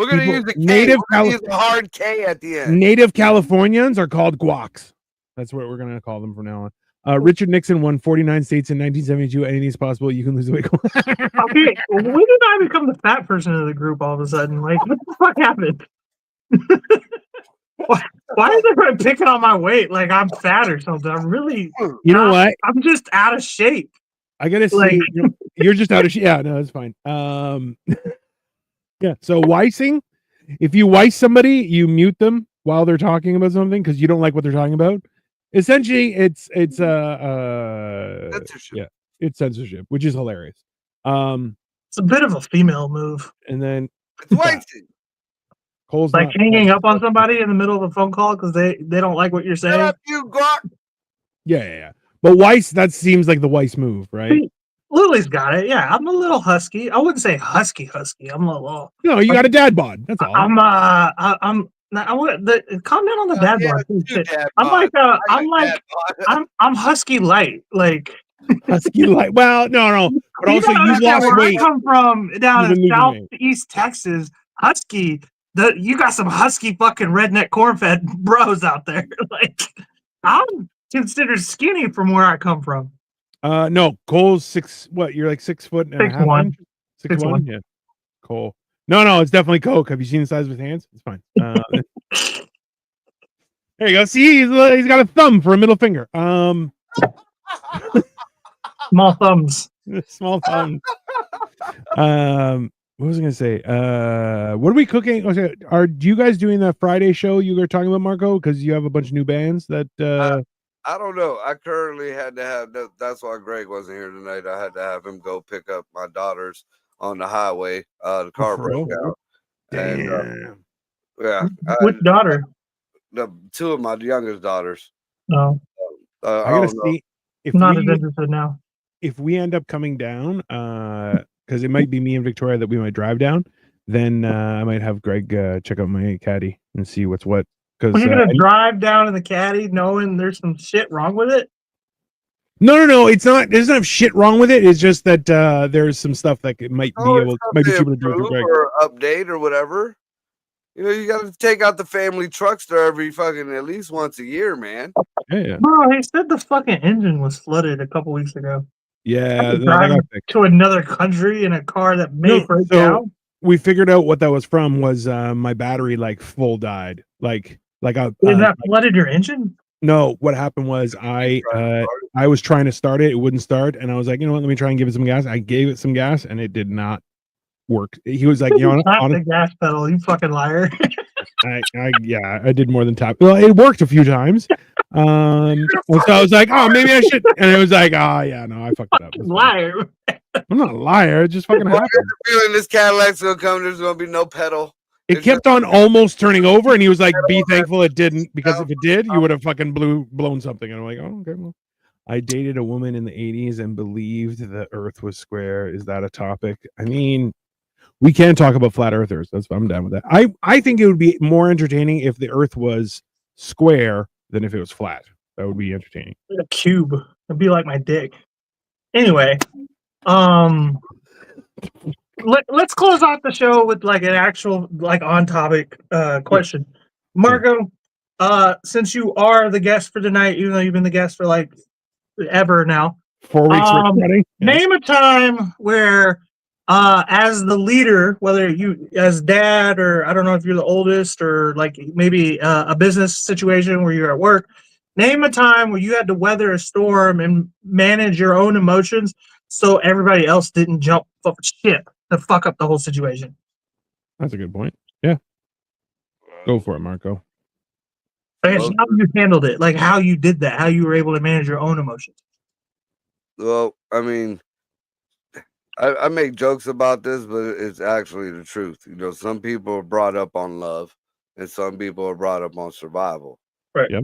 gonna People- use a K. native We're gonna Cali- use a hard K at the end. native Californians are called guacs. That's what we're gonna call them from now on. Richard Nixon won 49 states in 1972. Anything is possible. You can lose weight. Okay, when did I become the fat person of the group all of a sudden? Like, what the fuck happened? Why is everyone picking on my weight like I'm fat or something? I'm really, You know what? I'm just out of shape. I gotta say, Like- you're just out of shit. Yeah, no, that's fine. Yeah. So wising, if you wice somebody, you mute them while they're talking about something because you don't like what they're talking about. Essentially, it's Censorship. yeah, it's censorship, which is hilarious. It's a bit of a female move. And then It's wasted. Cole's Like not hanging up on somebody in the middle of a phone call because they don't like what you're Shut saying. up, you gawk. Yeah. But Weiss, that seems like the Weiss move, right? See, Lily's got it. Yeah, I'm a little husky. I wouldn't say husky. I'm a little. No, you got a dad bod. That's all. I'm I would calm down on the dad Yeah, bod. you Shit. dad I'm bod. like I'm husky light. Like Husky like. Well, no. But you also, gotta you've understand lost where weight. I come from down You've been in losing weight. southeast Texas. Husky. You got some husky fucking redneck corn-fed bros out there. Like I'm considered skinny from where I come from. No, Cole's 6. What? You're like 6 foot and a half 6'1". inch? 6'1". 6'1". Yeah. Cole. No, it's definitely Coke. Have you seen the size of his hands? It's fine. There you go. See, he's got a thumb for a middle finger. Small thumbs. Small thumb. What was I gonna say? What are we cooking? Are you guys doing that Friday show you were talking about, Marco? Because you have a bunch of new bands that. I don't know. I currently had to have. That's why Greg wasn't here tonight. I had to have him go pick up my daughters on the highway. The car broke down. Damn. And, yeah. Which daughter? The two of my youngest daughters. No, I gotta see if not as interested now. If we end up coming down, because it might be me and Victoria that we might drive down, then I might have Greg check out my caddy and see what's what. Because you're gonna drive down in the caddy knowing there's some shit wrong with it. No, it's not. There's not shit wrong with it. It's just that there's some stuff that it might be cheaper to do with Greg. Or update or whatever. You know, you got to take out the family truckster every fucking at least once a year, man. Yeah. Bro, he said the fucking engine was flooded a couple weeks ago. Yeah, driving to another country in a car that may break down. We figured out what that was from. Was my battery like full died? Like that flooded your engine? No, what happened was I was trying to start it. It wouldn't start, and I was like, you know what? Let me try and give it some gas. I gave it some gas, and it did not work. He was like, you know, on the gas pedal, you fucking liar. I did more than tap. Well, it worked a few times. And so I was like, oh, maybe I should. And it was like, oh yeah, no, I fucked it up. Liar. I'm not a liar. It just fucking happened. Feeling this Cadillac's gonna come. There's gonna be no pedal. It kept on almost turning over, and he was like, "Be thankful it didn't, because if it did, you would have fucking blown something." And I'm like, "Oh, okay, well." I dated a woman in the 80s and believed the Earth was square. Is that a topic? I mean, we can talk about flat earthers. I'm down with that. I think it would be more entertaining if the Earth was square than if it was flat. That would be entertaining. A cube. It'd be like my dick. Anyway, let's close out the show with like an actual like on topic question. Marco, since you are the guest for tonight, even though you've been the guest for like ever now, 4 weeks name a time where as the leader, whether you as dad or I don't know if you're the oldest or like maybe a business situation where you're at work, name a time where you had to weather a storm and manage your own emotions so everybody else didn't jump ship to fuck up the whole situation. That's a good point. Yeah. Go for it, Marco. How you handled it, like how you did that, how you were able to manage your own emotions. Well, I mean, I make jokes about this, but it's actually the truth. You know, some people are brought up on love, and some people are brought up on survival. Right. Yep.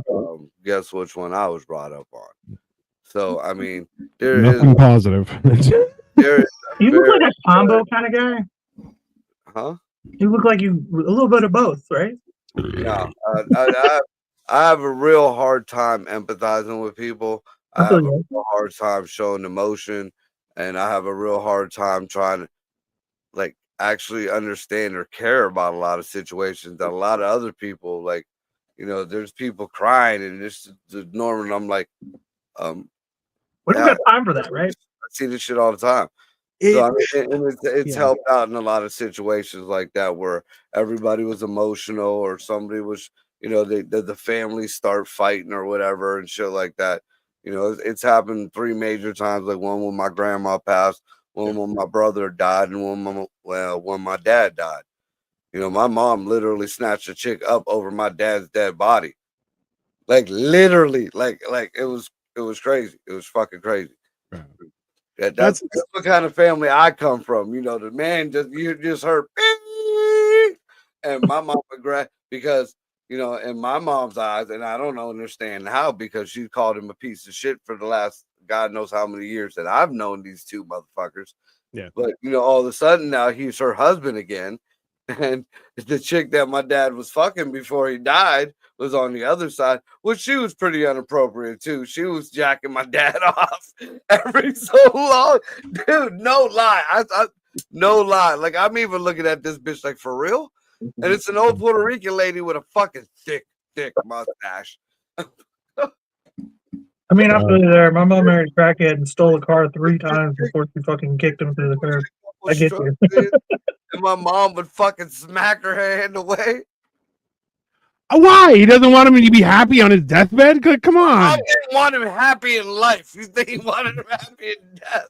Guess which one I was brought up on. So, I mean, nothing positive. You look like a combo kind of guy. Huh? You look like you a little bit of both, right? No, I have a real hard time empathizing with people. I have a real hard time showing emotion, and I have a real hard time trying to like actually understand or care about a lot of situations that a lot of other people like. You know, there's people crying, and it's normal. And I'm like, we don't got time for that, right? I see this shit all the time. So, I mean, it's helped out in a lot of situations like that where everybody was emotional or somebody was, you know, the family start fighting or whatever and shit like that. You know, it's happened 3 major times, like one when my grandma passed, one when my brother died, and when my dad died. You know, my mom literally snatched a chick up over my dad's dead body. Like literally, like it was crazy. It was fucking crazy. That's what kind of family I come from. You know, the man you just heard, and my mom would because you know, in my mom's eyes, and I don't understand how because she called him a piece of shit for the last God knows how many years that I've known these two motherfuckers. Yeah. But you know, all of a sudden now he's her husband again, and the chick that my dad was fucking before he died was on the other side, which she was pretty inappropriate too. She was jacking my dad off every so long, dude. No lie, I no lie. Like I'm even looking at this bitch like for real, and it's an old Puerto Rican lady with a fucking thick mustache. I mean, I feel you there. My mom married a crackhead and stole a car 3 times before she fucking kicked him through the curb. I get you. And my mom would fucking smack her hand away. Why? He doesn't want him to be happy on his deathbed? Come on. I didn't want him happy in life. You think he wanted him happy in death?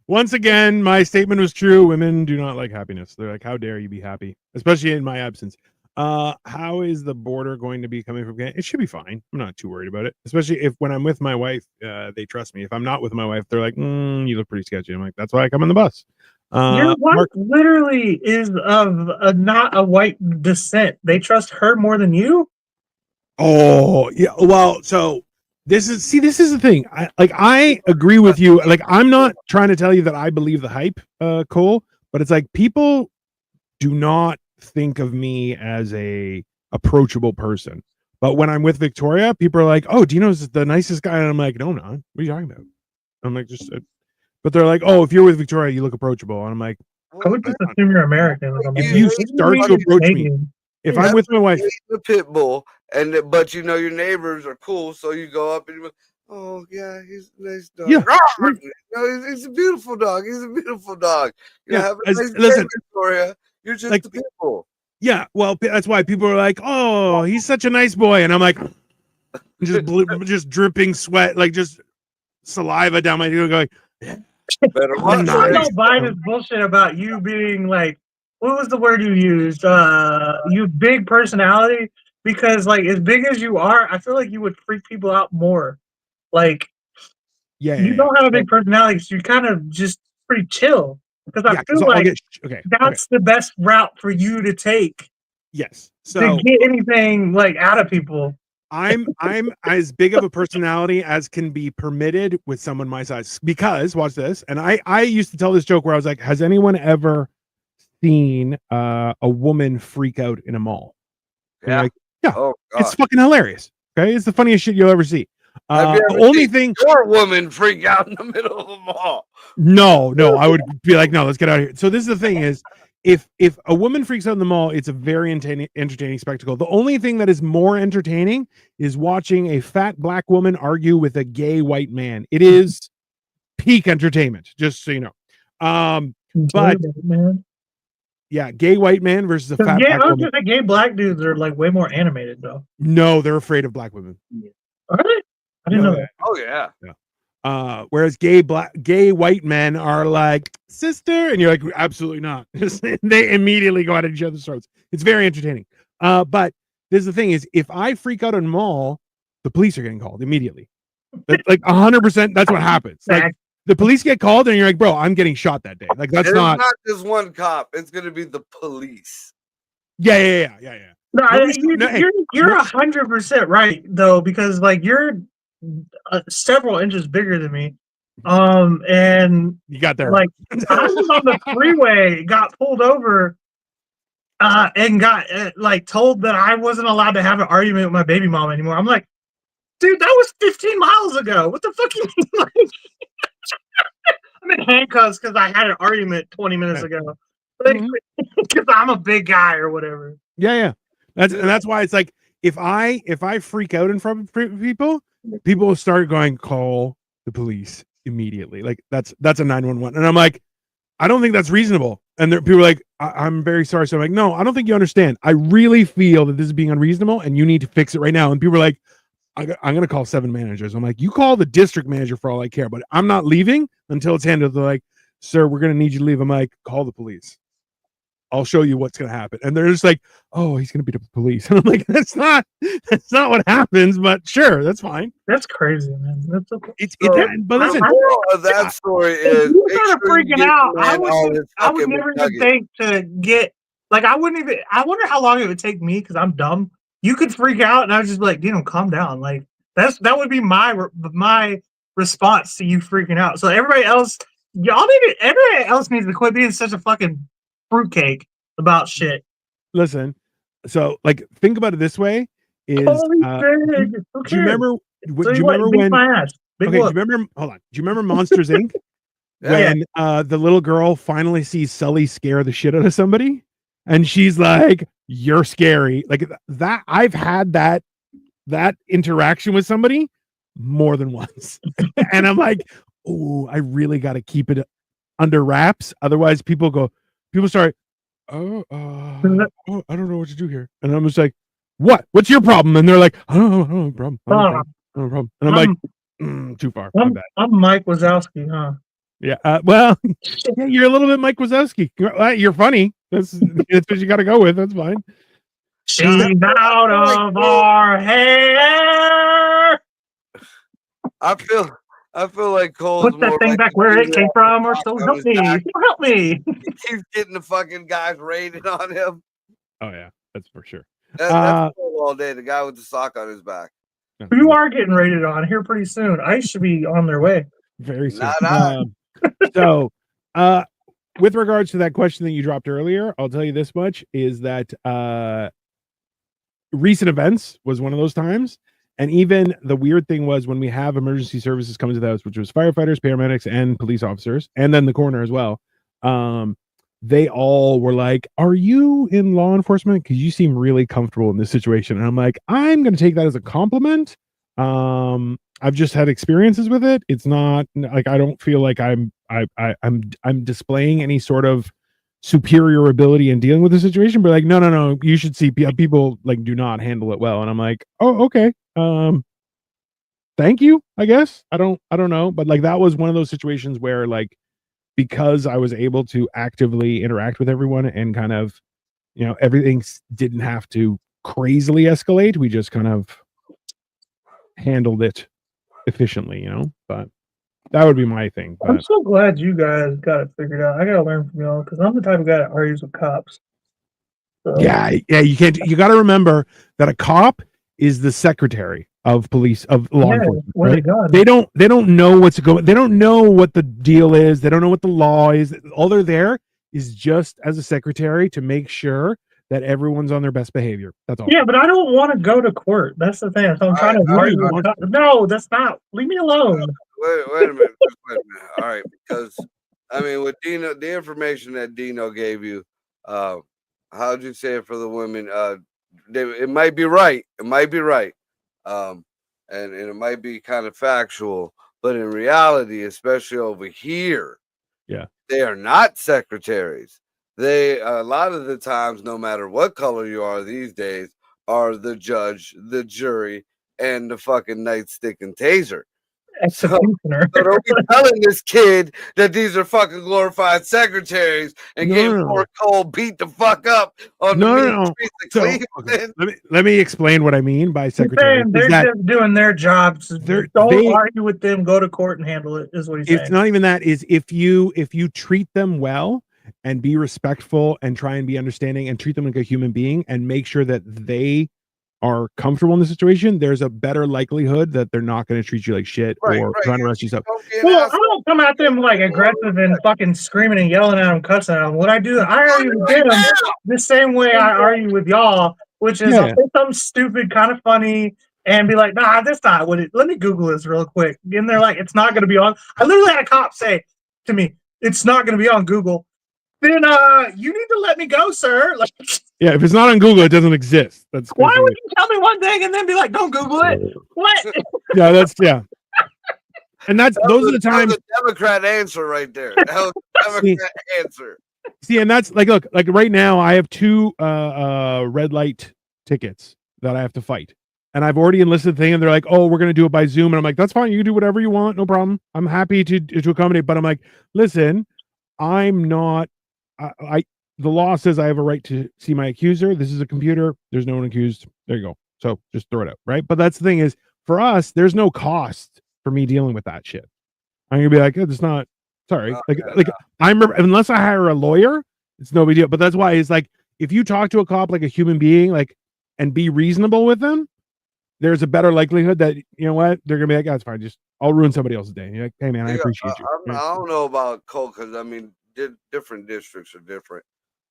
Once again, my statement was true. Women do not like happiness. They're like, how dare you be happy? Especially in my absence. How is the border going to be coming from Canada? It should be fine. I'm not too worried about it. Especially if when I'm with my wife, they trust me. If I'm not with my wife, they're like, you look pretty sketchy. I'm like, that's why I come on the bus. Your wife literally is of not a white descent. They trust her more than you? Oh, yeah. Well, so this is the thing. I agree with you. Like, I'm not trying to tell you that I believe the hype, Cole, but it's like people do not think of me as a approachable person. But when I'm with Victoria, people are like, "Oh, Dino's the nicest guy," and I'm like, "No, I'm not. What are you talking about?" I'm like, but they're like, "Oh, if you're with Victoria, you look approachable," and I'm like, I would just assume you're American. if you start to approach me, if I'm with my wife, the pit bull, but you know your neighbors are cool, so you go up and you, oh yeah, he's a nice dog. Yeah. No, he's a beautiful dog. He's a beautiful dog. You Yeah, have a nice listen, day, Victoria. You're just like, the pit bull. yeah, well, that's why people are like, "Oh, he's such a nice boy," and I'm like, just dripping sweat, like just saliva down my ear, going. Better I watch still it. don't buy this bullshit about you being like, what was the word you used? You big personality, because like as big as you are, I feel like you would freak people out more. Like you don't have a big personality, so you're kind of just pretty chill. Because I feel like that's the best route for you to take. Yes. So to get anything like out of people. I'm as big of a personality as can be permitted with someone my size, because watch this. And I used to tell this joke where I was like, has anyone ever seen a woman freak out in a mall? Yeah. Like, yeah. Oh, it's fucking hilarious. Okay. It's the funniest shit you'll ever see. The only thing your woman freak out in the middle of the mall. No, I would be like, no, let's get out of here. So this is the thing is, if a woman freaks out in the mall, it's a very entertaining spectacle. The only thing that is more entertaining is watching a fat black woman argue with a gay white man. It is peak entertainment, just so you know. But yeah, gay white man versus a fat black woman. Gay black dudes are like way more animated though. No, they're afraid of black women. Are they? I didn't know that. Oh yeah. Whereas gay white men are like, sister, and you're like, absolutely not. They immediately go at each other's throats. It's very entertaining. But this is the thing is, if I freak out in a mall, the police are getting called immediately. Like 100%, that's what happens. Like the police get called, and you're like, bro, I'm getting shot that day. Like that's not just one cop. It's gonna be the police. Yeah. No, you're 100% right though, because like you're several inches bigger than me, and you got there. Like I was on the freeway, got pulled over, and got like told that I wasn't allowed to have an argument with my baby mom anymore. I'm like, dude, that was 15 miles ago. What the fuck you mean? Like, I'm in handcuffs because I had an argument 20 minutes ago, because I'm a big guy or whatever. Yeah. That's why it's like if I freak out in front of people will start going, call the police immediately. Like that's a 911. And I'm like, I don't think that's reasonable. And people are like, I'm very sorry. So I'm like, no, I don't think you understand. I really feel that this is being unreasonable and you need to fix it right now. And people are like, I'm going to call 7 managers. I'm like, you call the district manager for all I care, but I'm not leaving until it's handled. They're like, sir, we're going to need you to leave. I'm like, call the police. I'll show you what's gonna happen. And they're just like, oh, he's gonna beat up the police. And I'm like, that's not what happens, but sure, that's fine. That's crazy, man. That's okay. But listen, the moral of that story is You make started sure you freaking give out. the man all his I would fucking never even nuggets. think to get like I wouldn't even. I wonder how long it would take me because I'm dumb. You could freak out, and I was just like, calm down. Like that would be my response to you freaking out. So everybody else needs to quit being such a fucking fruitcake about shit. listen. So, like, think about it this way: is Holy do shit! Who you remember? cares? Do So you what? remember Beat when? my ass. Big Okay, do you whoop. remember? Hold on. Do you remember Monsters Inc? Yeah. When the little girl finally sees Sully scare the shit out of somebody, and she's like, "You're scary." Like that. I've had that interaction with somebody more than once, and I'm like, "Oh, I really got to keep it under wraps, otherwise people start, oh, I don't know what to do here," and I'm just like, "What's your problem?" And they're like, "I don't know, I don't have a problem. I don't have a problem." And I'm like, too far. My bad. I'm Mike Wazowski, huh? Yeah. Well, yeah, you're a little bit Mike Wazowski. You're funny. That's what you got to go with. That's fine. She's out of our hair. I feel like Cole's Put that more thing like back the where it dude came with from, the or sock so on help his me. back. Help me. He keeps getting the fucking guys raiding on him. Oh yeah, that's for sure. That's Cole all day. The guy with the sock on his back. You are getting rated on here pretty soon. I should be on their way. Very soon. Not So, with regards to that question that you dropped earlier, I'll tell you this much: is that recent events was one of those times. And even the weird thing was when we have emergency services coming to the house, which was firefighters, paramedics, and police officers, and then the coroner as well. They all were like, "Are you in law enforcement? Because you seem really comfortable in this situation." And I'm like, I'm going to take that as a compliment. I've just had experiences with it. It's not like I don't feel like I'm displaying any sort of superior ability in dealing with the situation, but like, no, you should see people like do not handle it well. And I'm like, oh, okay. Thank you, I guess. I don't know. But like that was one of those situations where like, because I was able to actively interact with everyone and kind of, everything didn't have to crazily escalate. We just kind of handled it efficiently, but that would be my thing. But I'm so glad you guys got it figured out. I gotta learn from y'all because I'm the type of guy that argues with cops. So, yeah, you got to remember that a cop is the secretary of police, of law enforcement, right? They don't know what's going. They don't know what the deal is. They don't know what the law is. All they're there is just as a secretary to make sure that everyone's on their best behavior. That's all. Yeah, but I don't want to go to court. That's the thing. So I'm trying to argue with cops. No, that's not. Leave me alone. Wait a minute. All right, because I mean, with Dino, the information that Dino gave you, how'd you say it for the women? It might be right. It might be right. And it might be kind of factual, but in reality, especially over here, yeah, they are not secretaries. They a lot of the times, no matter what color you are these days, are the judge, the jury, and the fucking nightstick and taser. So don't be telling this kid that these are fucking glorified secretaries and getting poor Cole beat the fuck up on the streets of Cleveland. Okay. Let me explain what I mean by secretary. They're just doing their jobs. Don't argue with them. Go to court and handle it. Is what he's saying. It's not even that. Is if you treat them well and be respectful and try and be understanding and treat them like a human being and make sure that they are comfortable in the situation, there's a better likelihood that they're not going to treat you like shit or trying to rush you up. Well, I don't come at them like aggressive and fucking screaming and yelling at them, cussing at them. What I do, I argue with them the same way I argue with y'all, which is I'll say something stupid, kind of funny, and be like, nah, that's not what it. Let me Google this real quick. And they're like, it's not going to be on. I literally had a cop say to me, it's not going to be on Google. Then you need to let me go, sir. Like, yeah, if it's not on Google, it doesn't exist. That's why would you tell me one thing and then be like, don't Google it? What? Yeah. And those are the times. That was a Democrat answer right there. That was a Democrat answer. See, and that's like, look, like right now, I have 2 red light tickets that I have to fight, and I've already enlisted the thing, and they're like, "Oh, we're gonna do it by Zoom," and I'm like, "That's fine. You can do whatever you want, no problem. I'm happy to accommodate." But I'm like, listen, I'm not. the law says I have a right to see my accuser. This is a computer. There's no one accused. There you go. So just throw it out, right? But that's the thing is, for us, there's no cost for me dealing with that shit. I'm gonna be like, it's not. Sorry, I remember, unless I hire a lawyer, it's no big deal. But that's why it's like, if you talk to a cop like a human being, like, and be reasonable with them, there's a better likelihood that, you know what, they're gonna be like, that's fine. Just I'll ruin somebody else's day. You're like, hey man, I appreciate you. I don't know about Cole because I mean, different districts are different.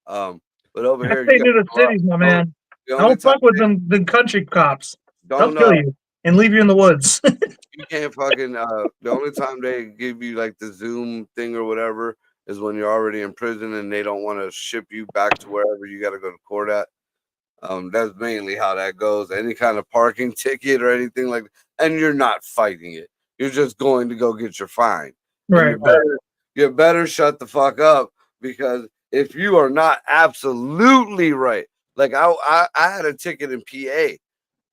But over here, They do the cities, my man. Don't fuck with them country cops. They'll kill you and leave you in the woods. You can't fucking. The only time they give you like the Zoom thing or whatever is when you're already in prison and they don't want to ship you back to wherever you got to go to court at. That's mainly how that goes. Any kind of parking ticket or anything like that, and you're not fighting it. You're just going to go get your fine. Right. You better shut the fuck up, because if you are not absolutely right, like I had a ticket in PA,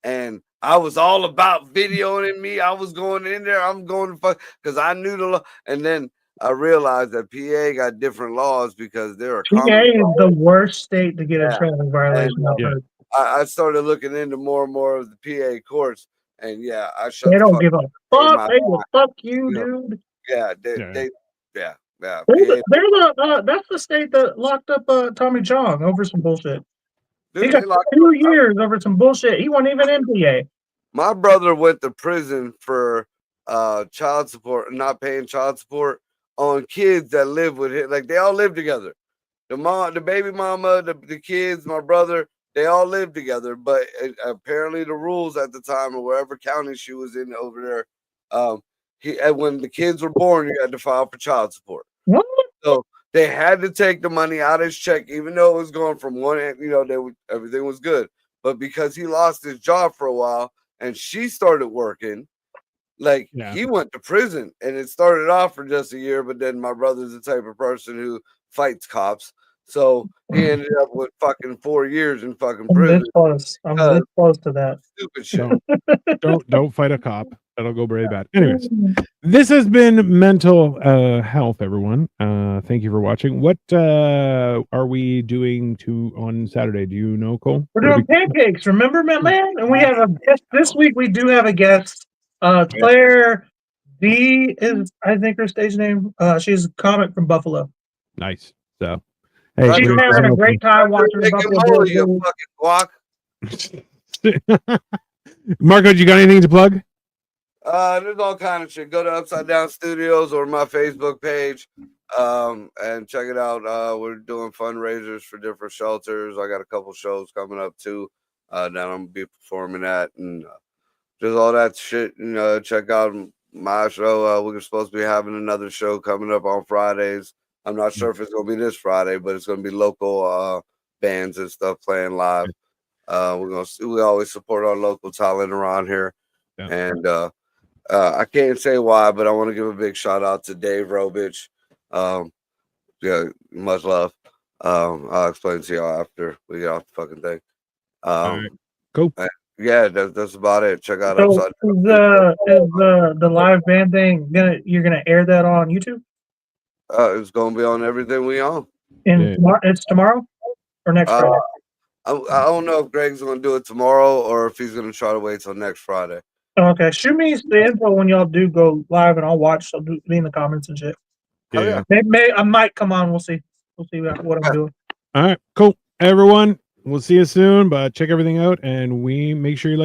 and I was all about videoing me. I was going in there. I'm going to fuck because I knew the law, and then I realized that PA got different laws because there are PA is the worst state to get a traffic violation. I started looking into more and more of the PA courts, and yeah, I shut. They don't give a fuck. They will fuck you, dude. Yeah, yeah. They're that's the state that locked up Tommy Chong over some bullshit. Dude, he got 2 years over some bullshit. He wasn't even in PA. My brother went to prison for child support, not paying child support on kids that live with him. Like, they all live together. The mom, the baby mama, the kids, my brother, they all live together. But apparently the rules at the time, or wherever county she was in over there, when the kids were born, you had to file for child support. What? So they had to take the money out of his check, even though it was going from one end, everything was good. But because he lost his job for a while and she started working, he went to prison, and it started off for just a year. But then my brother's the type of person who fights cops. So he ended up with fucking 4 years in fucking prison. I'm this close to that. Stupid shit. Don't fight a cop. That'll go very bad. Anyways, this has been Mental Health, everyone. Thank you for watching. What are we doing on Saturday? Do you know, Cole? We're doing pancakes. Remember, man? And we have a guest this week. We do have a guest. Claire D is, I think, her stage name. She's a comic from Buffalo. Nice. So, hey, she's having a great time watching Buffalo. You fucking guac. Marco, you got anything to plug? There's all kind of shit. Go to Upside Down Studios or my Facebook page, and check it out. We're doing fundraisers for different shelters. I got a couple shows coming up too that I'm gonna be performing at, and just all that shit. Check out my show. We're supposed to be having another show coming up on Fridays. I'm not sure if it's gonna be this Friday, but it's gonna be local bands and stuff playing live. We always support our local talent around here, and I can't say why, but I want to give a big shout out to Dave Robich. Yeah, much love. I'll explain to y'all after we get off the fucking thing. Right. Cool. Yeah, that's about it. Check out Upside Down. Is the live band thing you're gonna air that on YouTube? It's gonna be on everything we own. And it's tomorrow or next Friday? I don't know if Greg's gonna do it tomorrow or if he's gonna try to wait till next Friday. Okay, shoot me the info when y'all do go live, and I'll watch. So be in the comments and shit. Yeah. I might come on. We'll see. We'll see what I'm doing. All right, cool. Everyone, we'll see you soon. But check everything out, and we make sure you like.